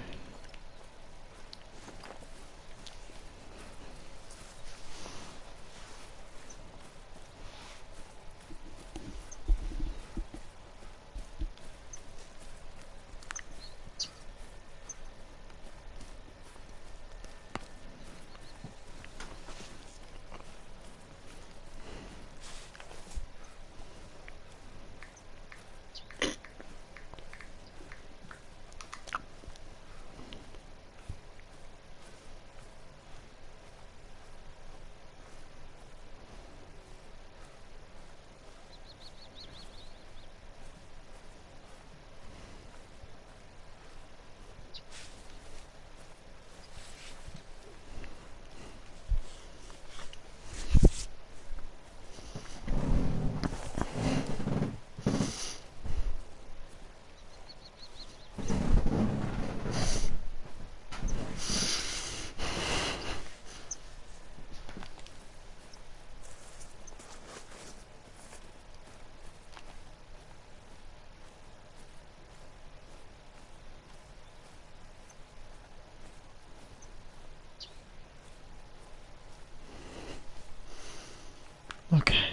Okay.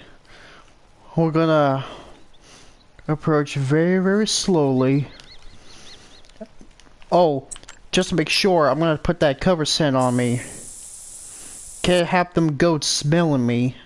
We're gonna approach very slowly. Oh, just to make sure, I'm gonna put that cover scent on me. Can't have them goats smelling me.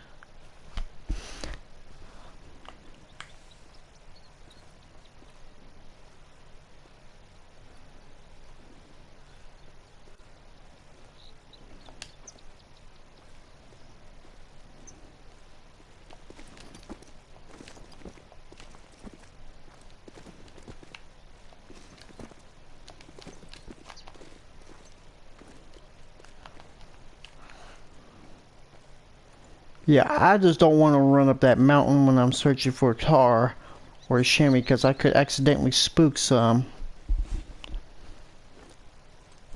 Yeah, I just don't want to run up that mountain when I'm searching for tar or chamois because I could accidentally spook some.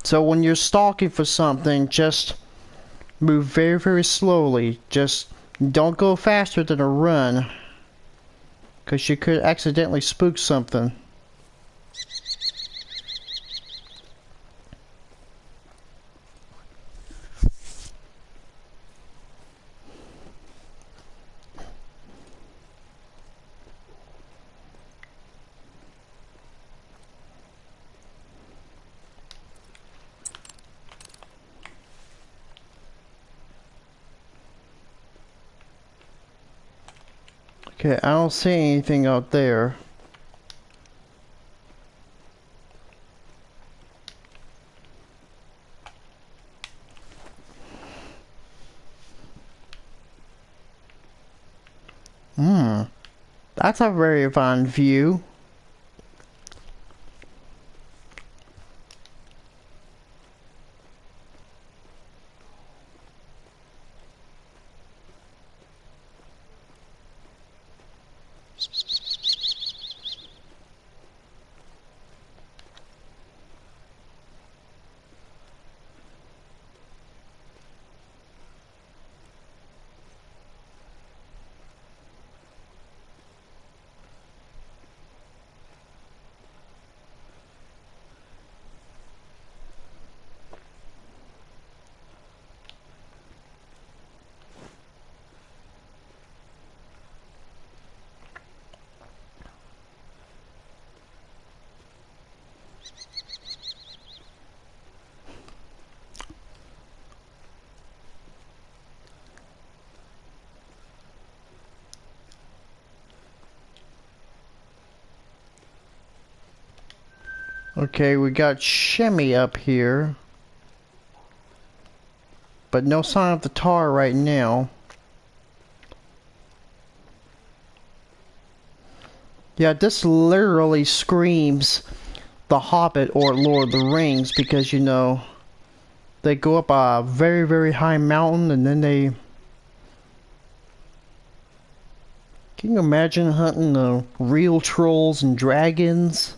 So when you're stalking for something, just move very, very slowly. Just don't go faster than a run because you could accidentally spook something. Okay, I don't see anything out there. That's a very fine view. Okay, we got chamois up here, but no sign of the tar right now. Yeah, this literally screams The Hobbit or Lord of the Rings because, you know, they go up a very, very high mountain and then they... Can you imagine hunting the real trolls and dragons?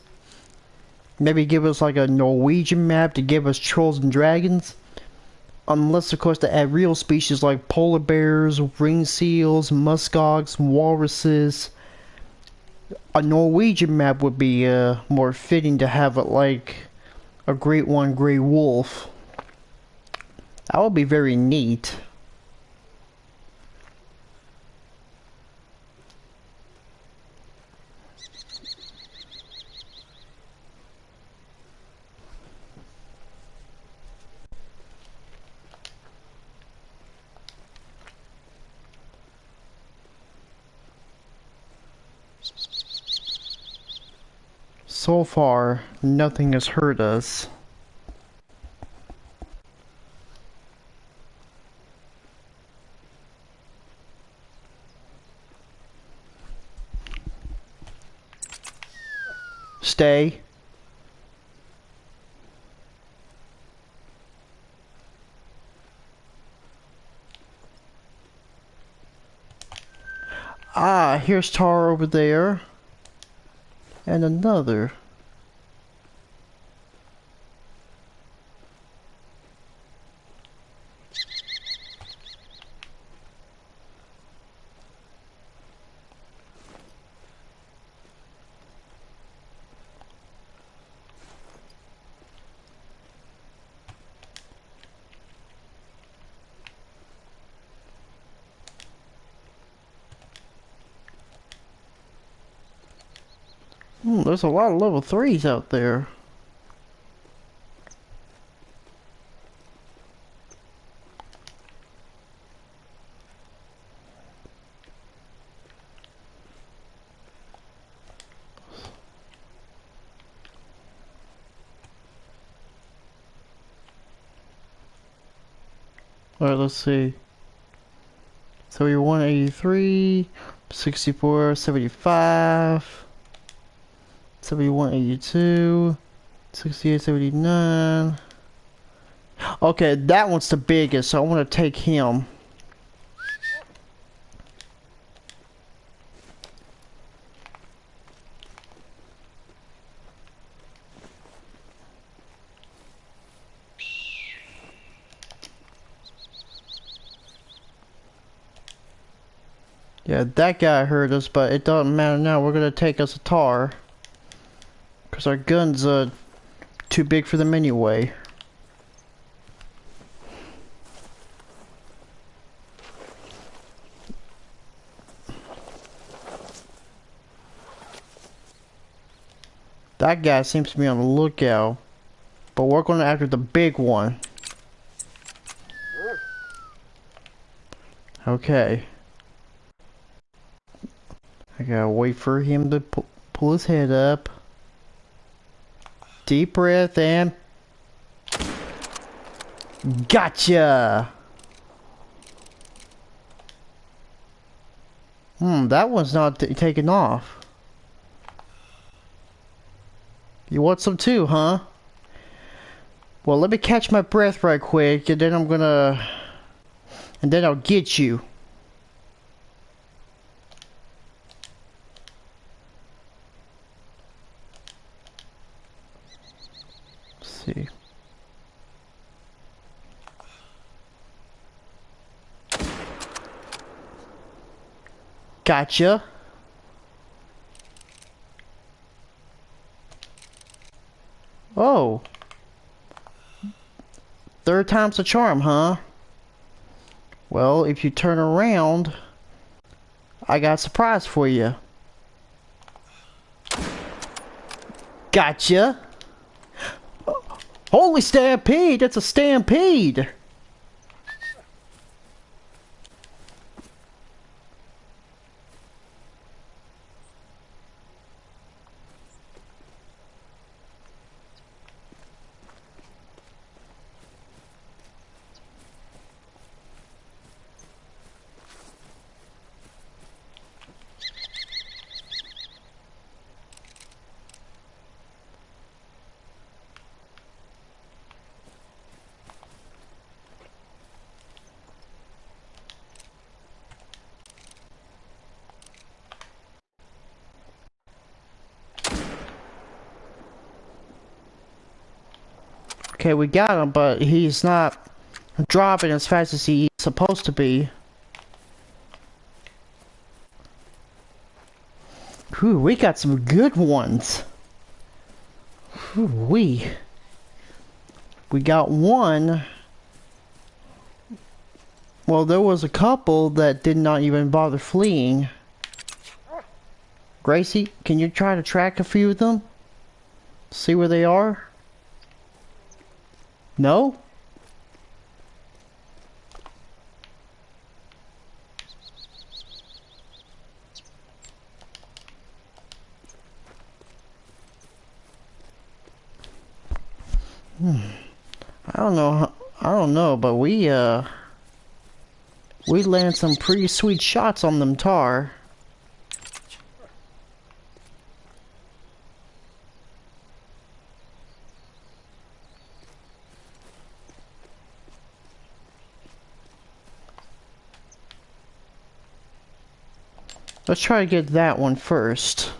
Maybe give us like a Norwegian map to give us trolls and dragons? Unless, of course, they add real species like polar bears, ring seals, muskox, walruses. A Norwegian map would be more fitting to have it like a great one gray wolf. That would be very neat. So far, nothing has hurt us. Stay. Ah, here's tar over there. And another. There's a lot of level 3s out there. Alright, let's see. So you're 183, 64, 75, 71, 82, 68, 79. Okay, that one's the biggest, so I want to take him. Yeah, that guy hurt us, but it doesn't matter now. We're gonna take us a tar. Because our guns are too big for them anyway. That guy seems to be on the lookout. But we're going after the big one. Okay. I gotta wait for him to pull his head up. Deep breath and... Gotcha! That one's not taking off. You want some too, huh? Well, let me catch my breath right quick, and then I'm gonna... And then I'll get you. Let's see. Gotcha. Oh. Third time's a charm, huh? Well, if you turn around, I got a surprise for you. Gotcha. Holy stampede! That's a stampede! Okay, we got him, but he's not dropping as fast as he's supposed to be. Whew, we got some good ones. Whew, we got one. Well, there was a couple that did not even bother fleeing. Gracie, can you try to track a few of them? See where they are? No? I don't know. I don't know, but we landed some pretty sweet shots on them tar. Let's try to get that one first.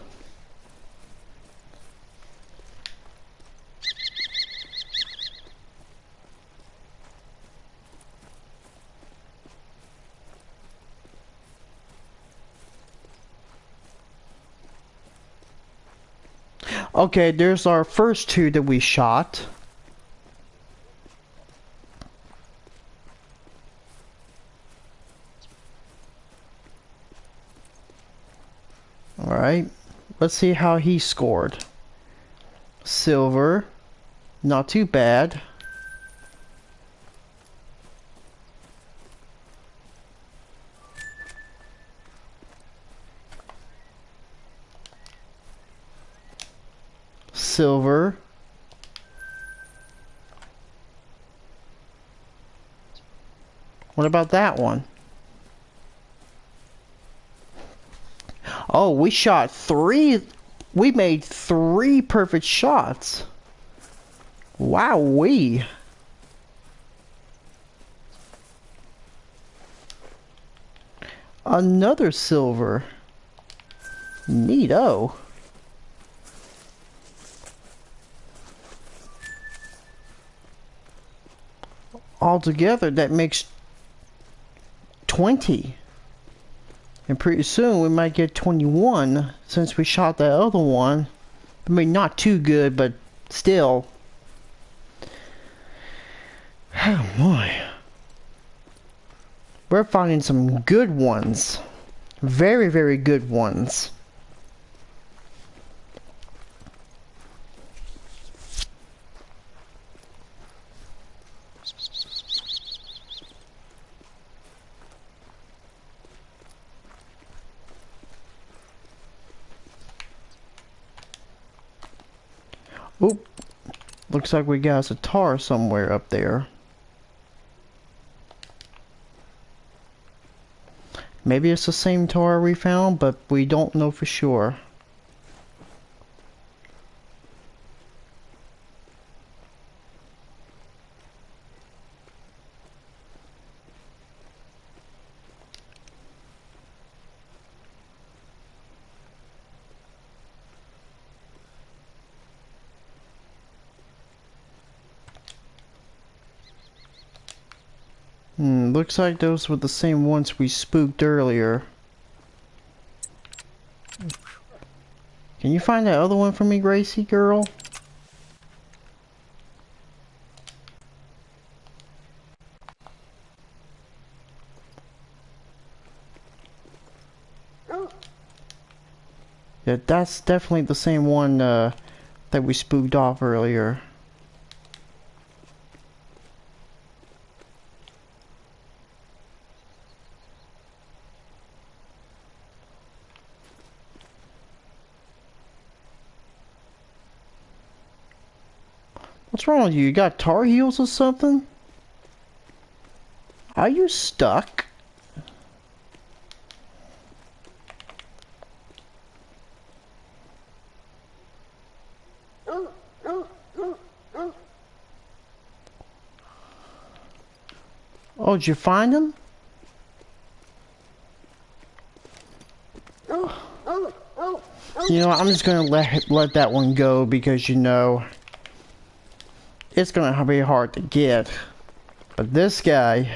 Okay, there's our first two that we shot. Alright, let's see how he scored. Silver, not too bad. Silver. What about that one? Oh, we shot three. We made 3 perfect shots. Wowee. Another silver. Neato. Altogether, that makes 20. And pretty soon we might get 21 since we shot that other one. I mean, not too good, but still. Oh my. We're finding some good ones. Very, very good ones. Oop. Looks like we got us a tar somewhere up there. Maybe it's the same tar we found, but we don't know for sure. Looks like those were the same ones we spooked earlier. Can you find that other one for me, Gracie girl? Yeah, that's definitely the same one that we spooked off earlier. What's wrong with you? You got tar heels or something? Are you stuck? Oh, did you find him? You know, I'm just gonna let that one go because, you know, it's gonna be hard to get. But this guy,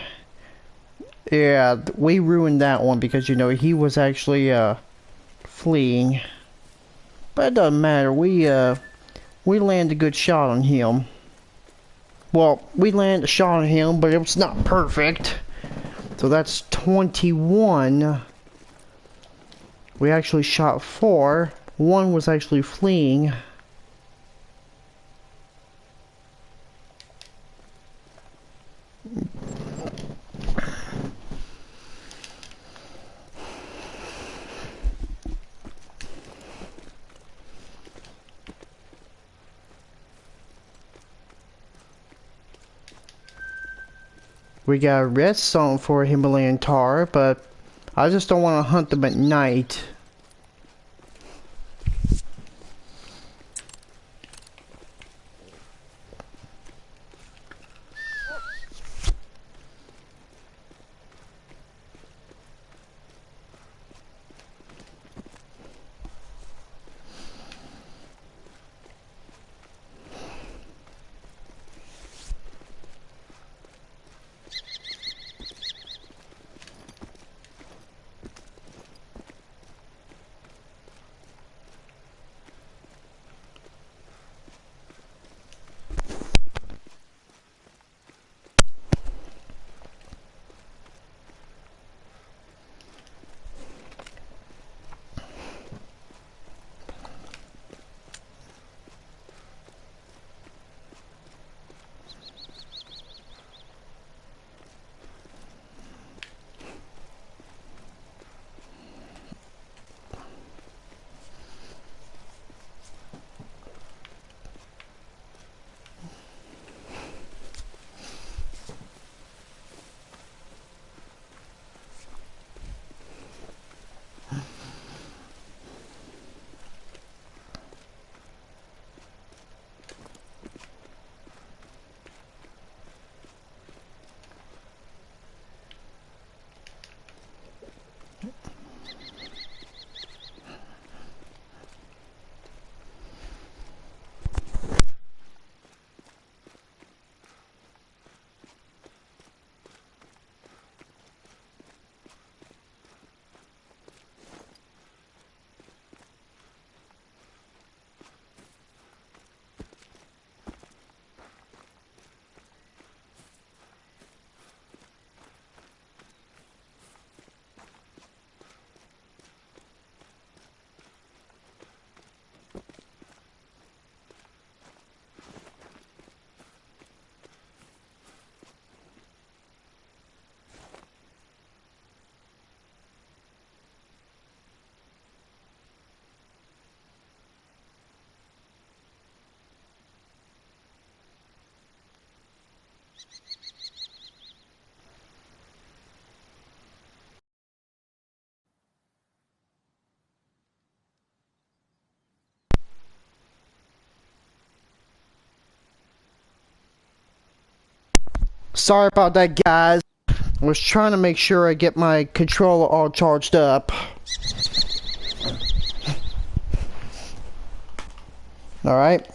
yeah, we ruined that one because, you know, he was actually fleeing. But it doesn't matter. We landed a good shot on him. Well, we landed a shot on him, but it was not perfect. So that's 21. We actually shot 4. One was actually fleeing. We got a redstone for a Himalayan Tahr, but I just don't want to hunt them at night. Sorry about that, guys. I was trying to make sure I get my controller all charged up. Alright.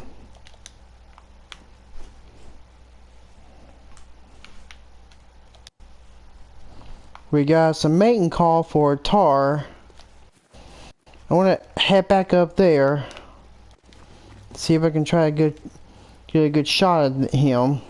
We got some mating call for Tar. I want to head back up there. See if I can try to get a good shot at him.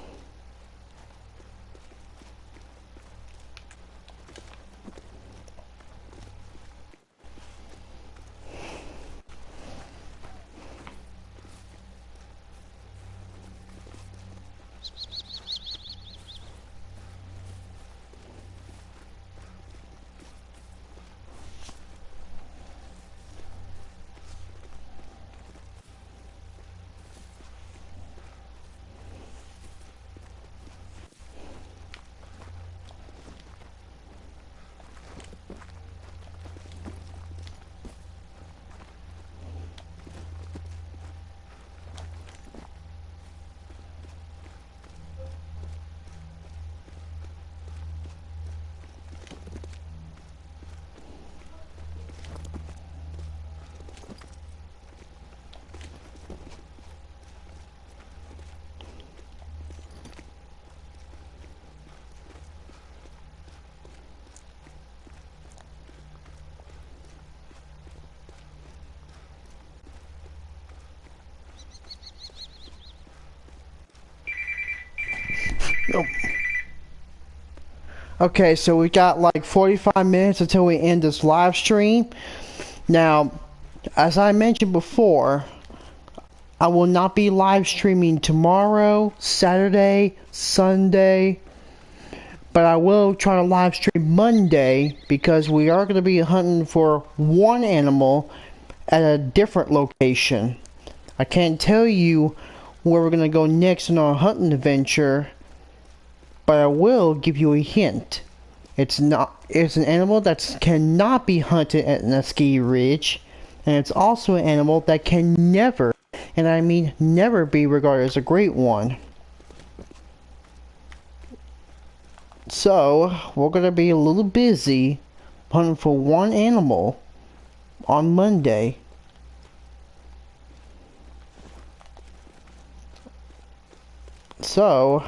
Nope. Okay, so we got like 45 minutes until we end this live stream. Now, as I mentioned before, I will not be live streaming tomorrow, Saturday, Sunday, but I will try to live stream Monday because we are going to be hunting for one animal at a different location. I can't tell you where we're going to go next in our hunting adventure, but I will give you a hint. It's an animal that cannot be hunted at a ski ridge, and it's also an animal that can never, and I mean never, be regarded as a great one. So we're gonna be a little busy hunting for one animal on Monday. So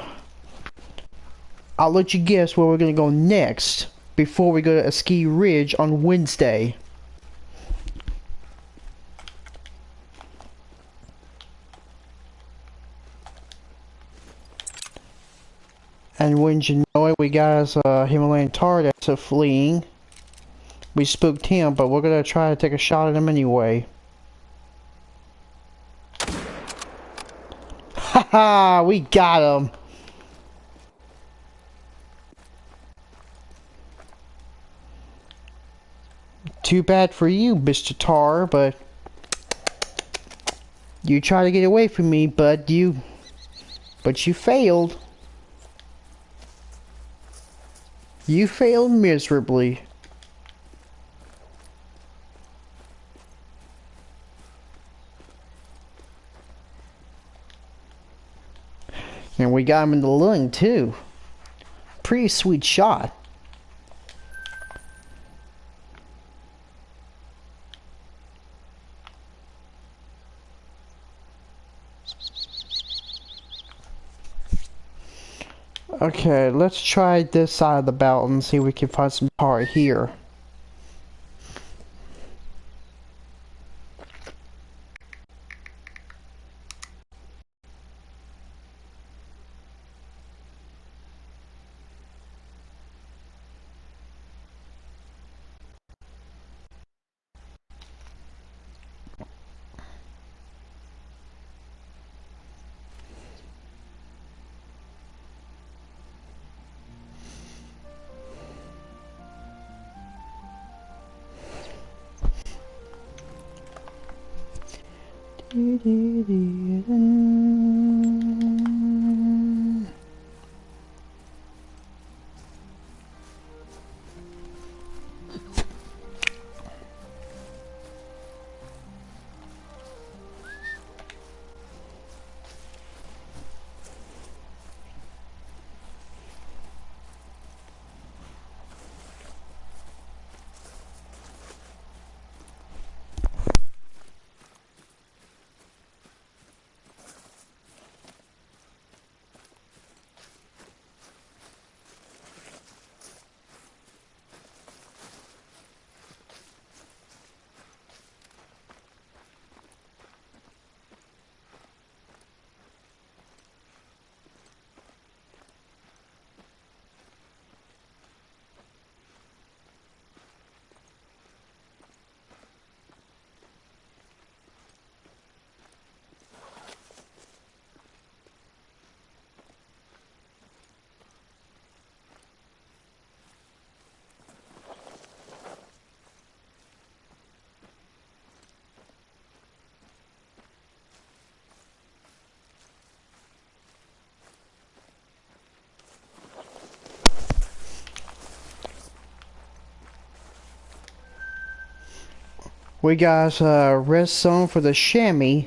I'll let you guess where we're gonna go next before we go to a ski ridge on Wednesday. And wouldn't you know it, we got us a Himalayan Tahr that's fleeing. We spooked him, but we're gonna try to take a shot at him anyway. Haha, we got him. Too bad for you, Mr. Tahr, but you tried to get away from me, but you failed. You failed miserably. And we got him in the lung too. Pretty sweet shot. Okay, let's try this side of the belt and see if we can find some tar here. We got a rest zone for the chamois.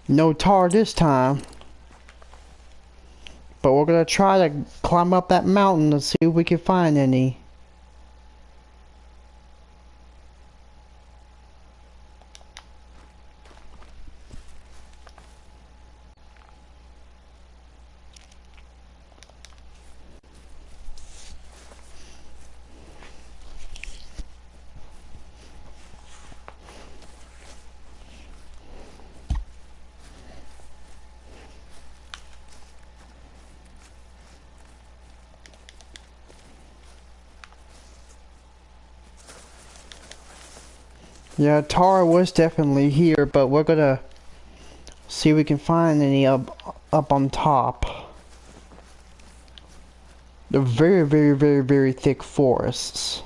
No tar this time. But we're gonna try to climb up that mountain to see if we can find any. Yeah, tar was definitely here, but we're gonna see if we can find any up on top. They're very, very, very, very thick forests.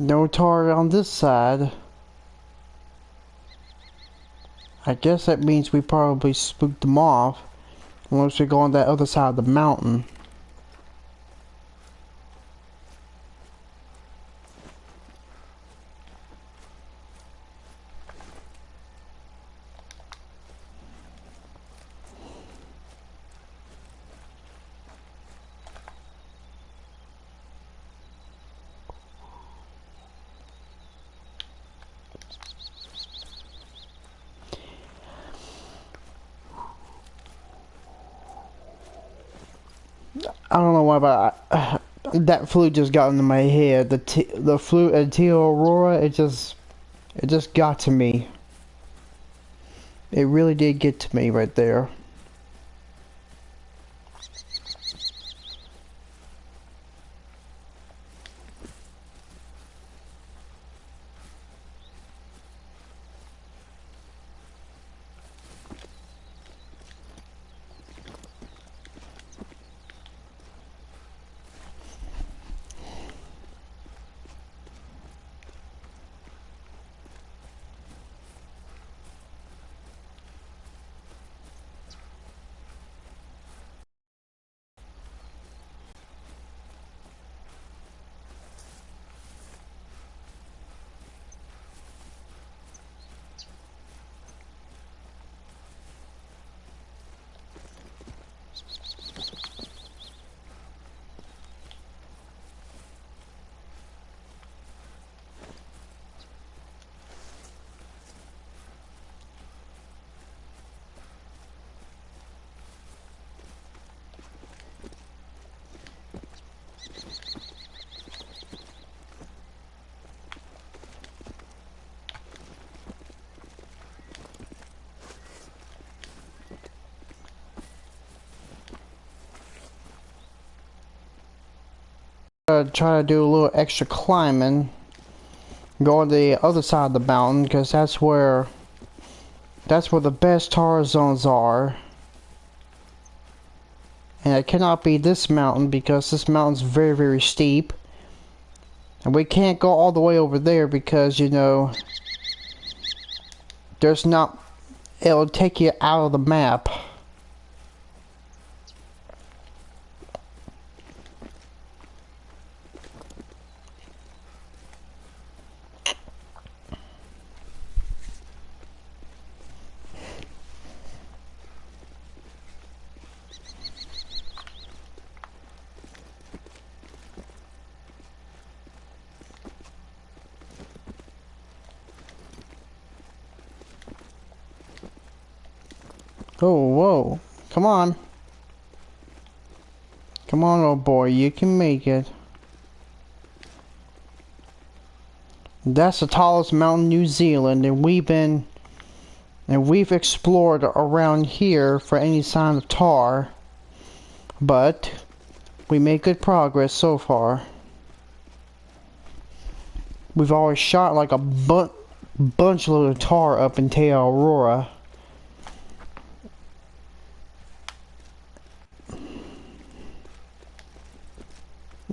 No tar on this side. I guess that means we probably spooked them off. Unless we go on that other side of the mountain. I don't know why, but that flute just got into my head. The flute at Te Awaroa, it just got to me. It really did get to me right there. gonna try to do a little extra climbing. Go on the other side of the mountain, because that's where the best tar zones are. And it cannot be this mountain, because this mountain's very, very steep. And we can't go all the way over there because, you know, there's not... It'll take you out of the map. Oh, whoa. Come on. Come on, old boy. You can make it. That's the tallest mountain in New Zealand, and we've explored around here for any sign of tar. But we made good progress so far. We've always shot like a bunch load of tar up in Te Awaroa.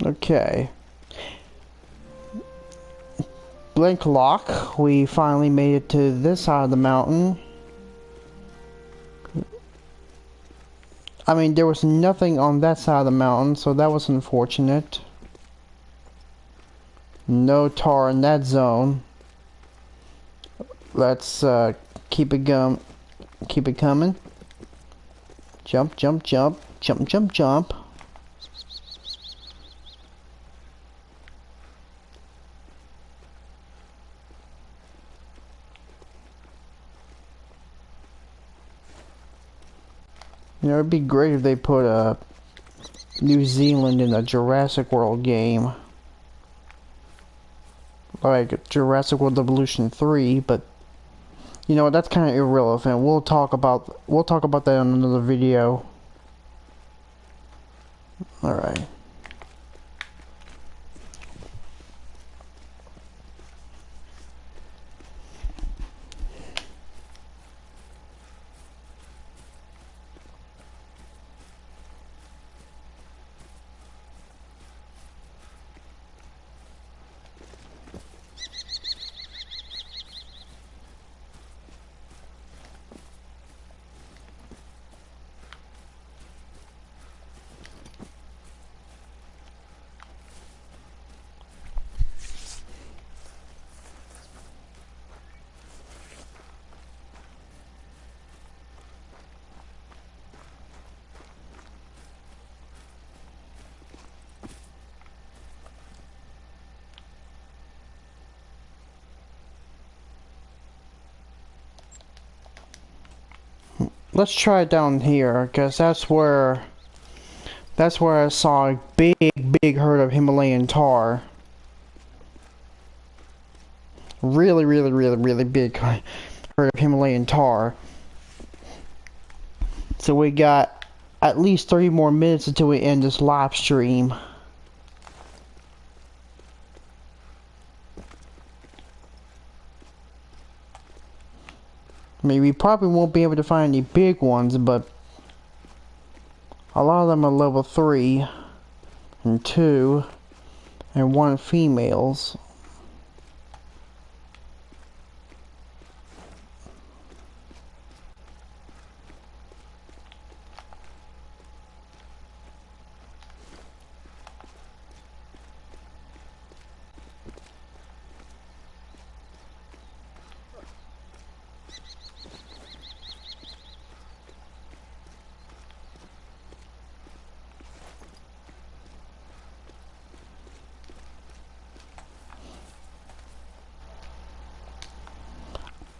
Okay. Blink lock. We finally made it to this side of the mountain. I mean, there was nothing on that side of the mountain, so that was unfortunate. No tar in that zone. Let's keep it coming. Jump, jump, jump, jump, jump, jump. You know, it'd be great if they put New Zealand in a Jurassic World game. Like Jurassic World Evolution 3, but you know, that's kind of irrelevant. We'll talk about that in another video. All right. Let's try it down here, because that's where I saw a big herd of Himalayan tar. Really big herd of Himalayan tar. So we got at least 30 more minutes until we end this live stream. I mean, we probably won't be able to find any big ones, but a lot of them are level 3 and 2 and 1 females.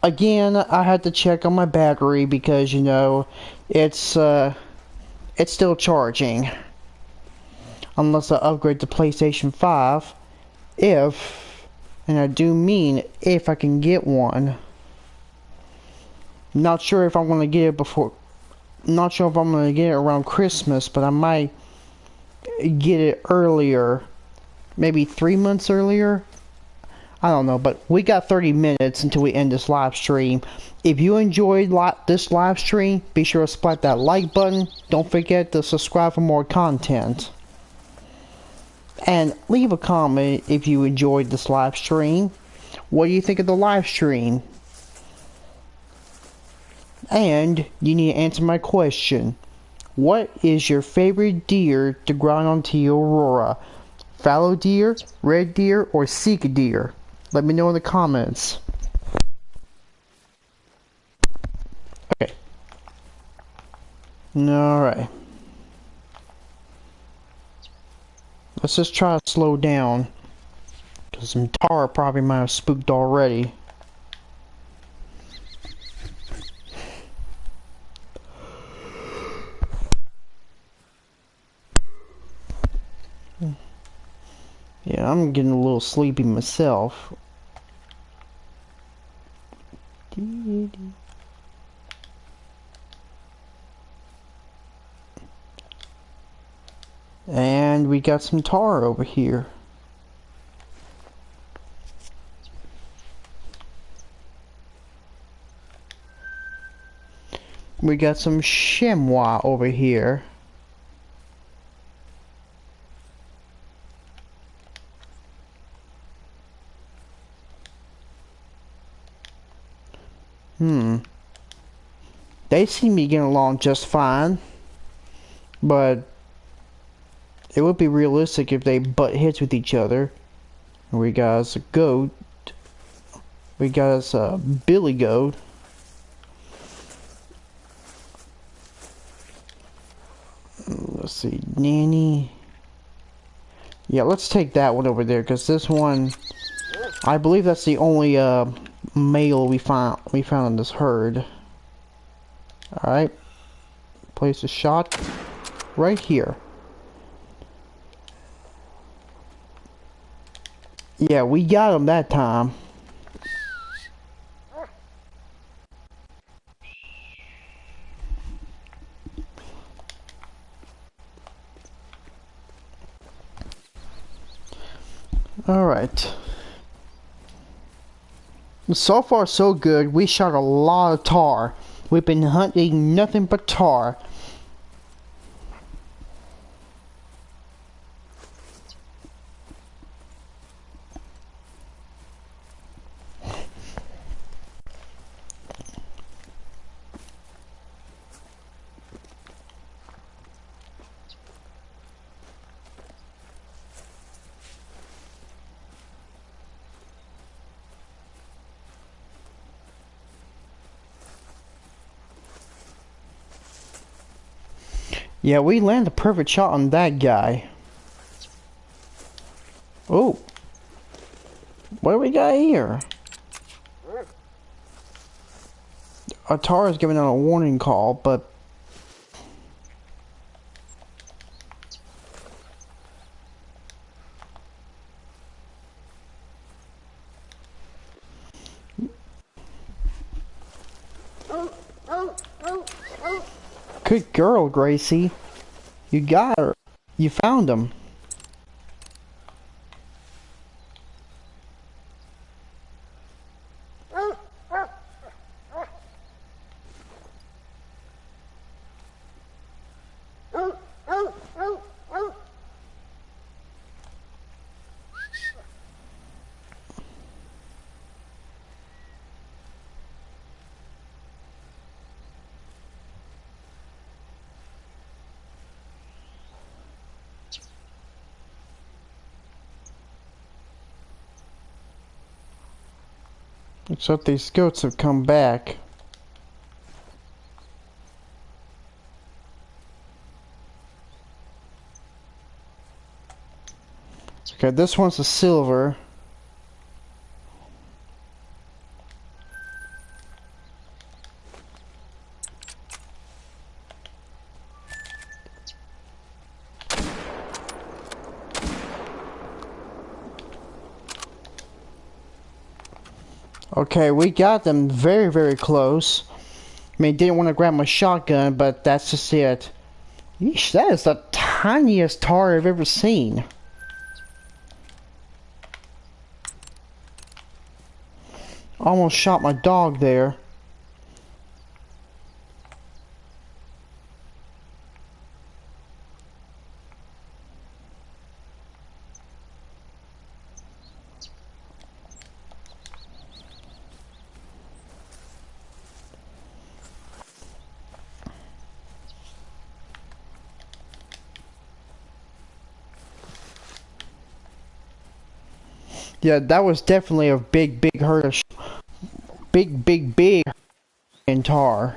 Again, I had to check on my battery because, you know, it's still charging. Unless I upgrade to PlayStation 5. And I do mean if I can get one. Not sure if I'm going to get it before... Not sure if I'm going to get it around Christmas, but I might get it earlier maybe 3 months earlier. I don't know, but we got 30 minutes until we end this live stream. If you enjoyed this live stream, be sure to splat that like button. Don't forget to subscribe for more content. And leave a comment if you enjoyed this live stream. What do you think of the live stream? And you need to answer my question. What is your favorite deer to grind on Te Awaroa? Fallow deer, red deer, or Sika deer? Let me know in the comments. Okay. Alright. Let's just try to slow down. Because some tar probably might have spooked already. Yeah, I'm getting a little sleepy myself. And we got some tar over here. We got some chamois over here. They seem to be getting along just fine. But it would be realistic if they butt heads with each other. We got us a goat. We got us a billy goat. Let's see, Nanny. Yeah, let's take that one over there, because this one, I believe that's the only male we found in this herd. Alright. Place a shot right here. Yeah, we got him that time. Alright. So far so good. We shot a lot of tar. We've been hunting nothing but tar. Yeah, we landed a perfect shot on that guy. Oh. What do we got here? Our tar is giving out a warning call, but... Good girl, Gracie. You got her. You found him. Except these goats have come back. Okay, this one's a silver. Okay, we got them very, very close. I mean, didn't want to grab my shotgun, but that's just it. Yeesh, that is the tiniest tar I've ever seen. Almost shot my dog there. Yeah, that was definitely a big herd of big Himalayan tar.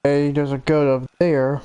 Hey, there's a goat up there.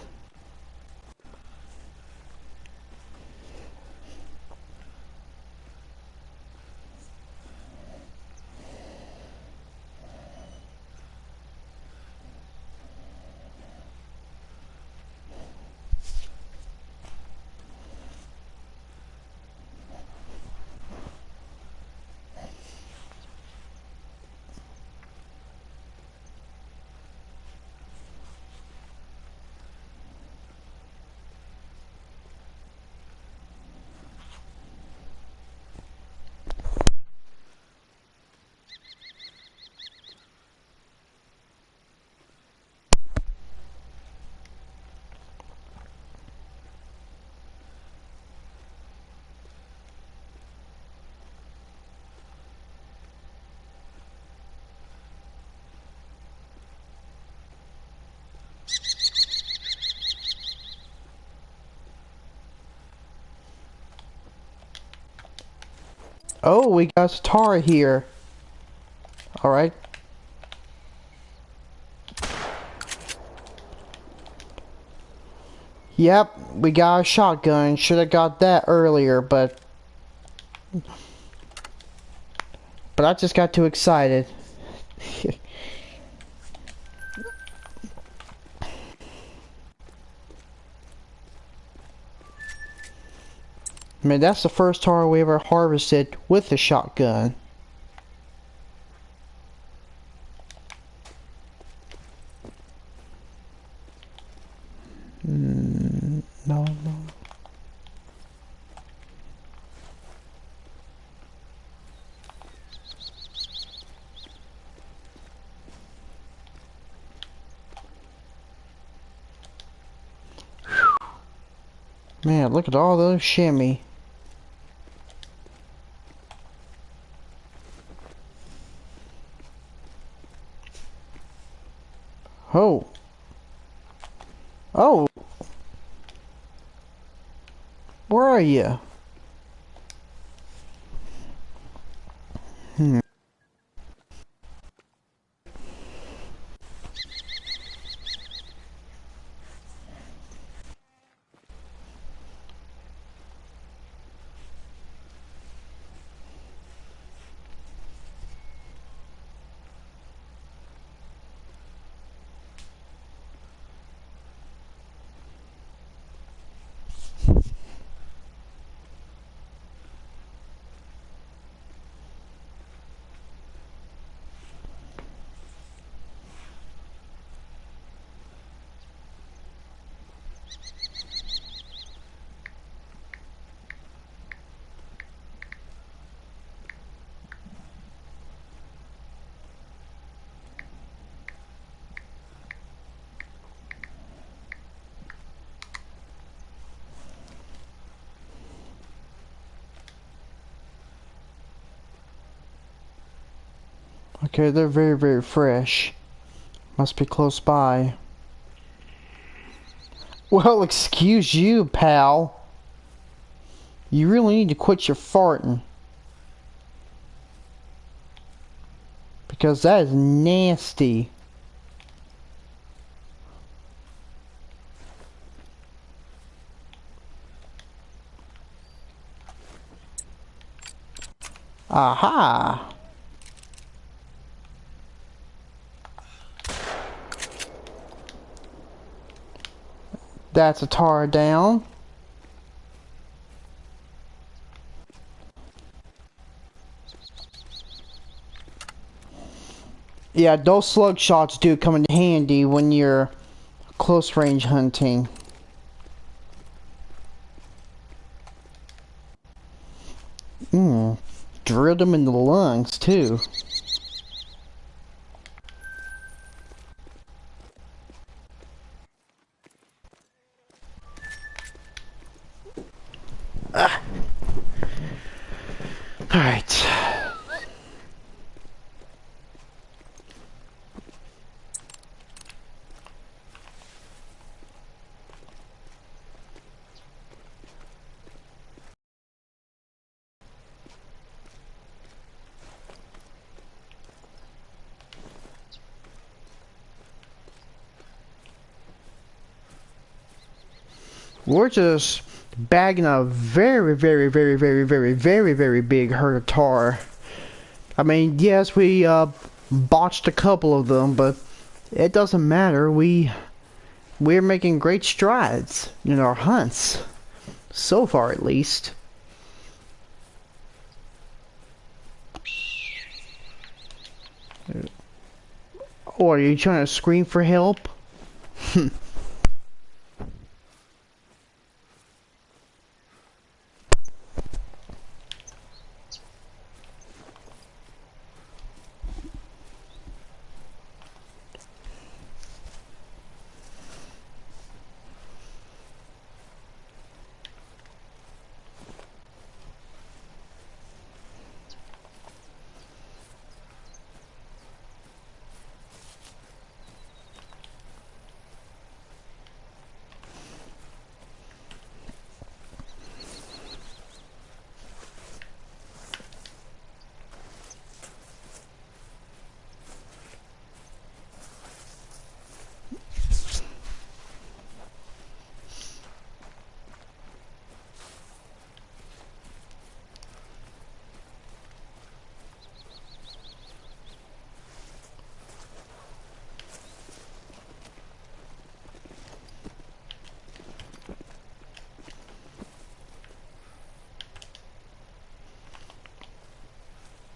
Oh, we got tar here. Alright. Yep, we got a shotgun. Should have got that earlier, but I just got too excited. Man, that's the first tar we ever harvested with a shotgun. No. Man, look at all those shimmy. Oh. Oh. Where are you? Okay, they're very fresh. Must be close by. Well, excuse you, pal. You really need to quit your farting. Because that is nasty. Aha! That's a tar down. Yeah, those slug shots do come in handy when you're close range hunting. Drilled them in the lungs too. Alright. We're just bagging a very, very, very, very, very, very, very big herd of tar. I mean, yes, we botched a couple of them, but it doesn't matter. We're making great strides in our hunts, so far at least. Oh, are you trying to scream for help?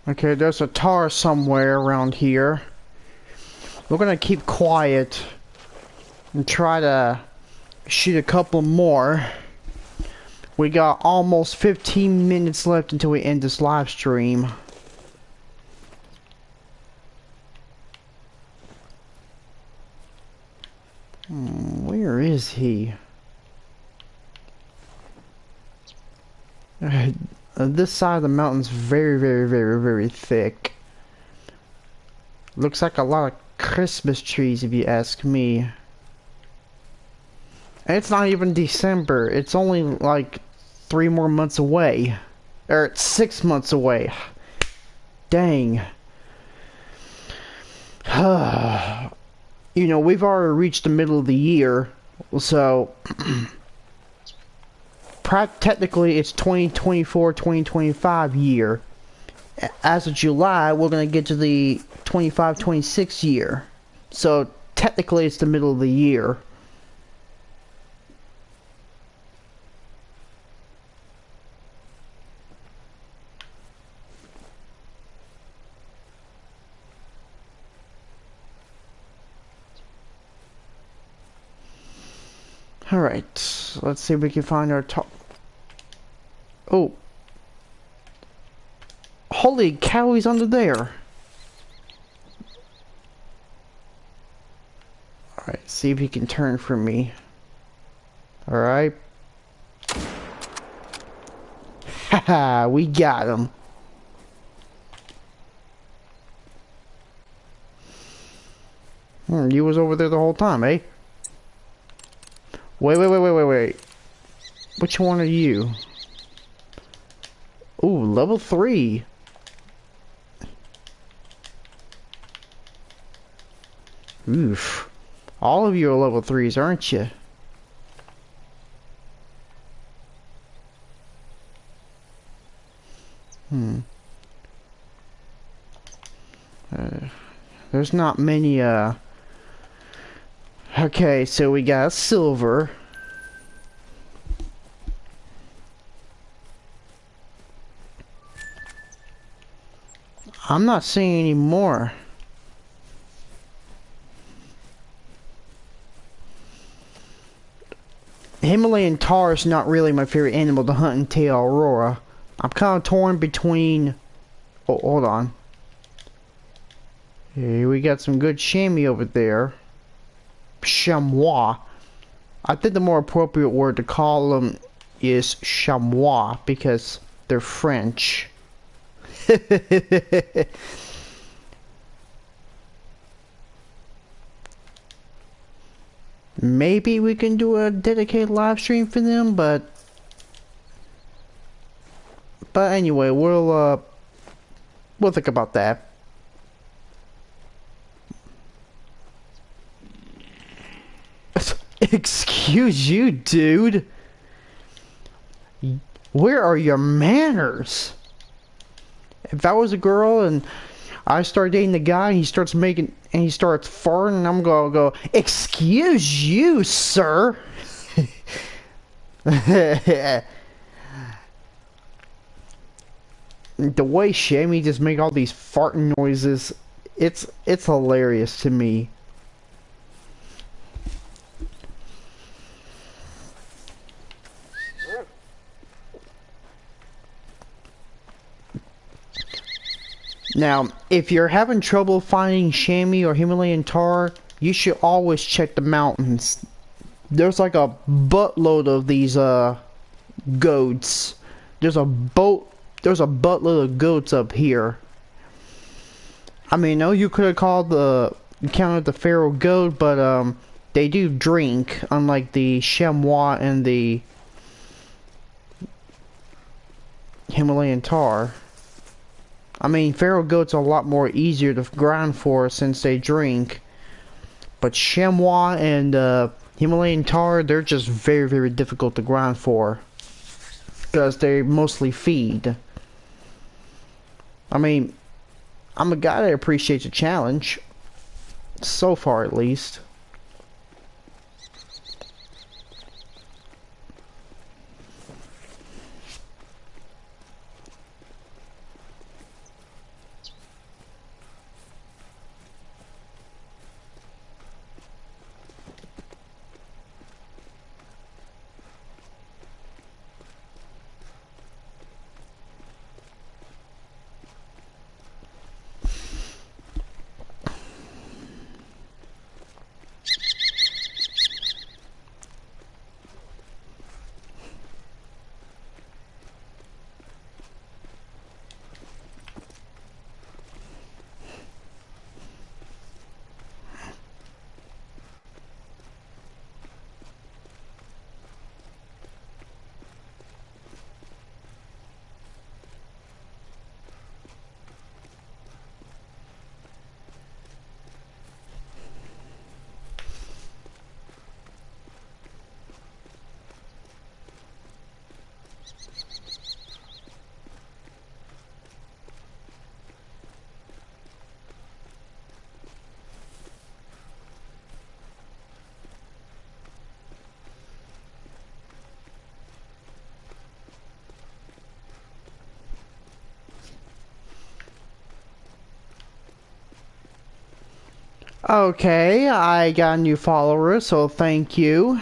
Okay, there's a tar somewhere around here. We're gonna keep quiet and try to shoot a couple more. We got almost 15 minutes left until we end this live stream. Where is he? This side of the mountain's very, very, very, very thick. Looks like a lot of Christmas trees, if you ask me. And it's not even December. It's only like 3 more months away. Or it's 6 months away. Dang. You know, we've already reached the middle of the year. So... technically it's 2024-2025 year. As of July, we're going to get to the 25-26 year. So technically it's the middle of the year. Alright, let's see if we can find our top. Oh. Holy cow, he's under there. Alright, see if he can turn for me. Alright. Haha, we got him. You was over there the whole time, eh? Wait. Which one are you? Ooh, level 3. Oof. All of you are level 3s, aren't you? There's not many, Okay, so we got silver. I'm not seeing any more. Himalayan Tahr is not really my favorite animal to hunt in Te Awaroa. I'm kind of torn between... Oh, hold on. Hey, we got some good chamois over there. Chamois. I think the more appropriate word to call them is chamois because they're French. Maybe we can do a dedicated live stream for them, but anyway, we'll think about that. Excuse you, dude. Where are your manners? If I was a girl and I start dating the guy and he starts farting, and I'm gonna go, excuse you, sir. The way Shammy just make all these farting noises, it's hilarious to me. Now, if you're having trouble finding chamois or Himalayan Tahr, you should always check the mountains. There's like a buttload of these goats. There's a buttload of goats up here. I mean, no, you could have counted the feral goat, but they do drink, unlike the chamois and the Himalayan Tahr. I mean, feral goats are a lot more easier to grind for since they drink. But chamois and Himalayan Tahr, they're just very, very difficult to grind for. Because they mostly feed. I mean, I'm a guy that appreciates a challenge. So far, at least. Okay, I got a new follower, so thank you.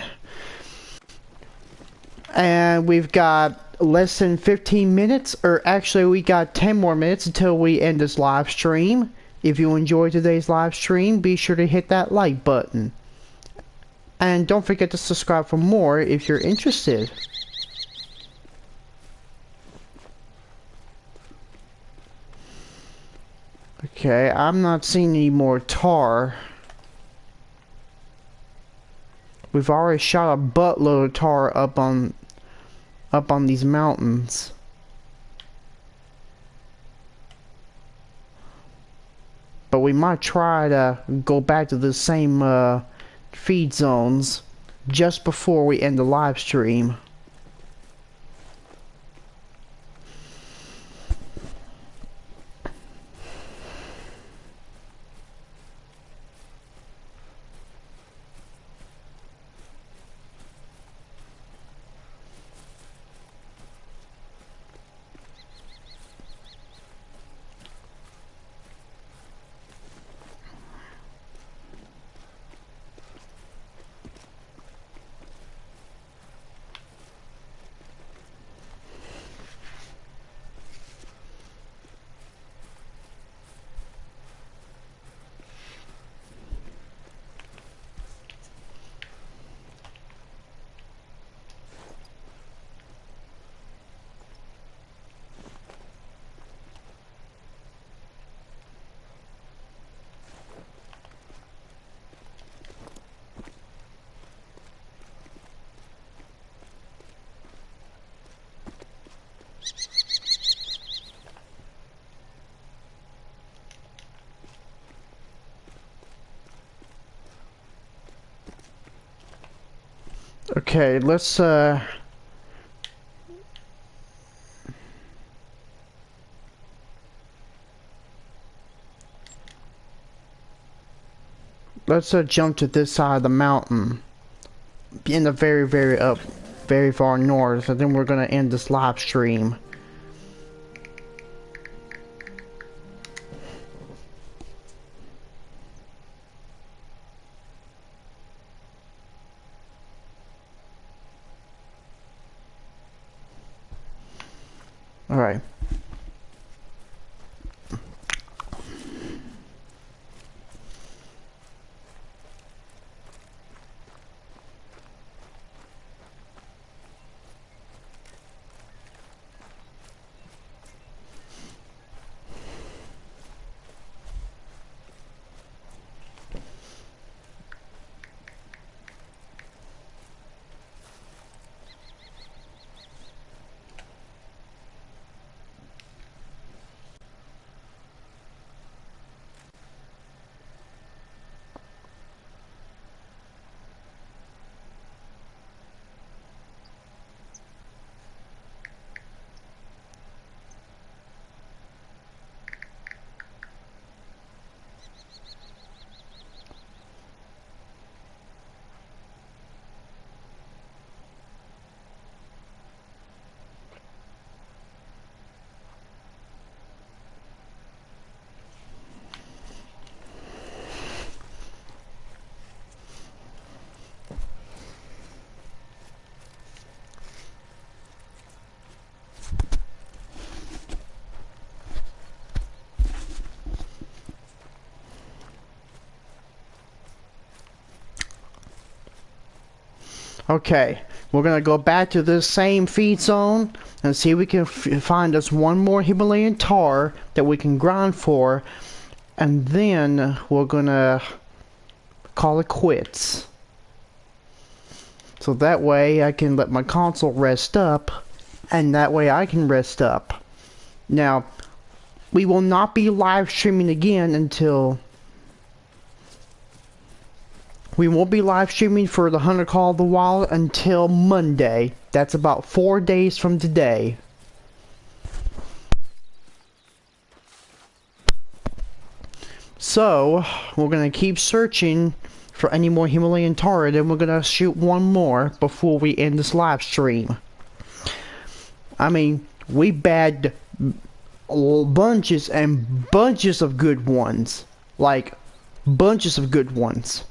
And we've got less than 15 minutes, or actually we got 10 more minutes until we end this live stream. If you enjoyed today's live stream, be sure to hit that like button. And don't forget to subscribe for more if you're interested. Okay, I'm not seeing any more tar. We've already shot a buttload of tar up on these mountains. But we might try to go back to the same feed zones just before we end the live stream. Okay, let's jump to this side of the mountain in the very far north, and then we're gonna end this live stream. All right. Okay, we're gonna go back to this same feed zone and see if we can find us one more Himalayan tar that we can grind for, and then we're gonna call it quits. So that way I can let my console rest up, and that way I can rest up. Now, we will not be live streaming again until... We won't be live streaming for the Hunter Call of the Wild until Monday. That's about 4 days from today. So, we're going to keep searching for any more Himalayan Tahr, and then we're going to shoot one more before we end this live stream. I mean, we bagged bunches and bunches of good ones. Like, bunches of good ones.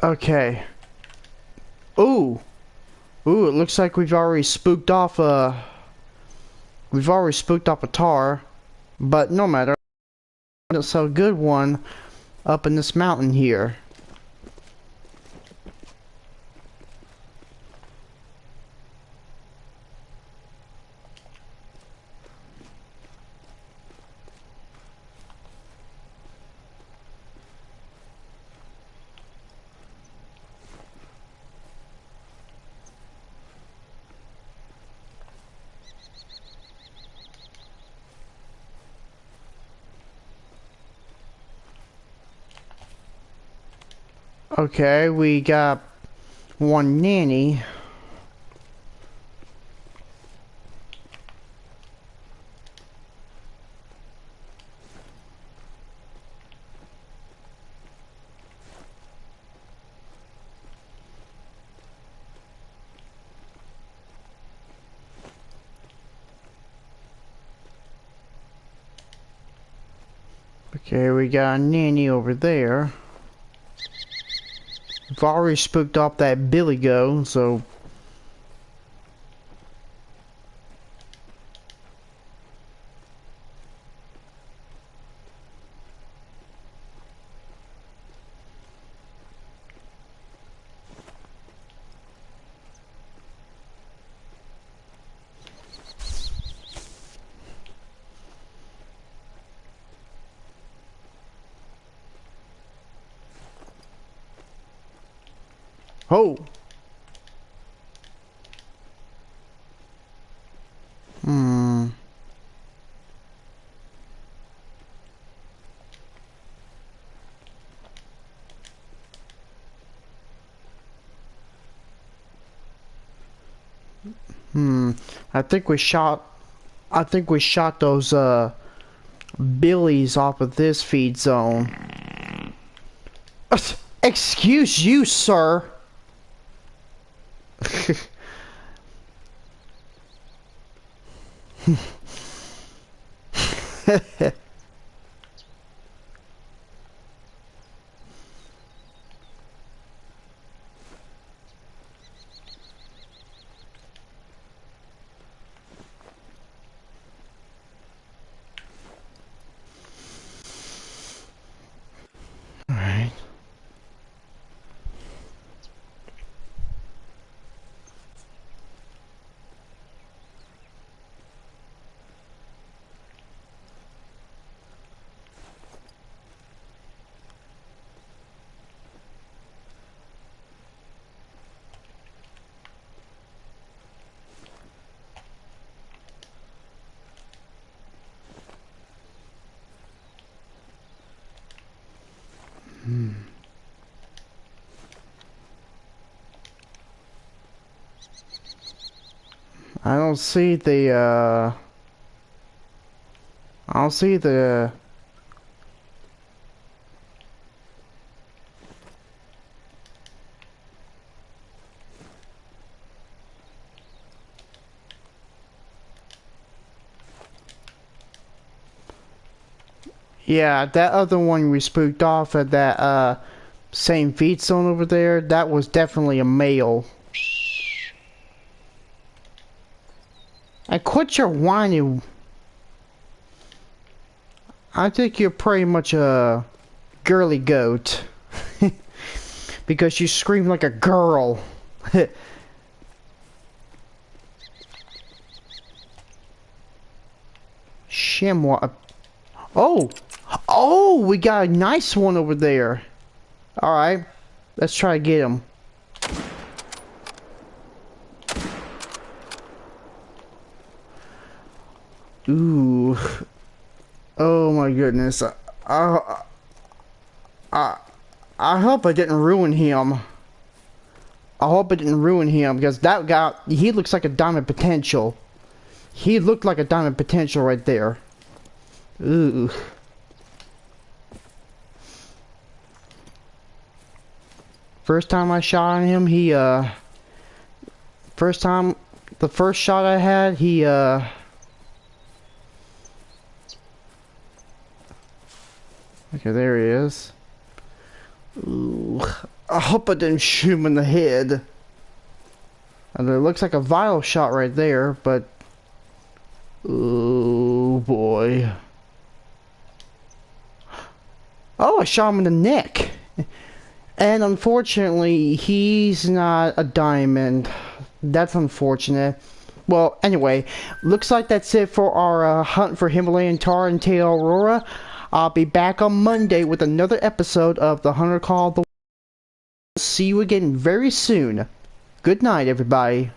Okay. Ooh. Ooh, it looks like we've already spooked off a tar, but no matter. It's a good one up in this mountain here. Okay, we got one nanny. Okay, we got a nanny over there. We've already spooked off that billy goat, so... Oh! Hmm... Hmm... I think we shot those, billies off of this feed zone. Excuse you, sir! Alright. I don't see the, I don't see the... Yeah, that other one we spooked off at that, same feed zone over there, that was definitely a male. And quit your whining. I think you're pretty much a girly goat. Because you scream like a girl. Shimwa. Oh! Oh, we got a nice one over there. Alright. Let's try to get him. Ooh. Oh my goodness. I, I hope I didn't ruin him. I hope I didn't ruin him because that guy, he looks like a diamond potential. He looked like a diamond potential right there. Ooh. First time I shot at him, the first shot I had, okay, there he is. Ooh. I hope I didn't shoot him in the head. And it looks like a vital shot right there, but... oh boy. Oh, I shot him in the neck. And unfortunately, he's not a diamond. That's unfortunate. Well, anyway, looks like that's it for our hunt for Himalayan Tahr and Te Awaroa. I'll be back on Monday with another episode of The Hunter Call of the... See you again very soon. Good night, everybody.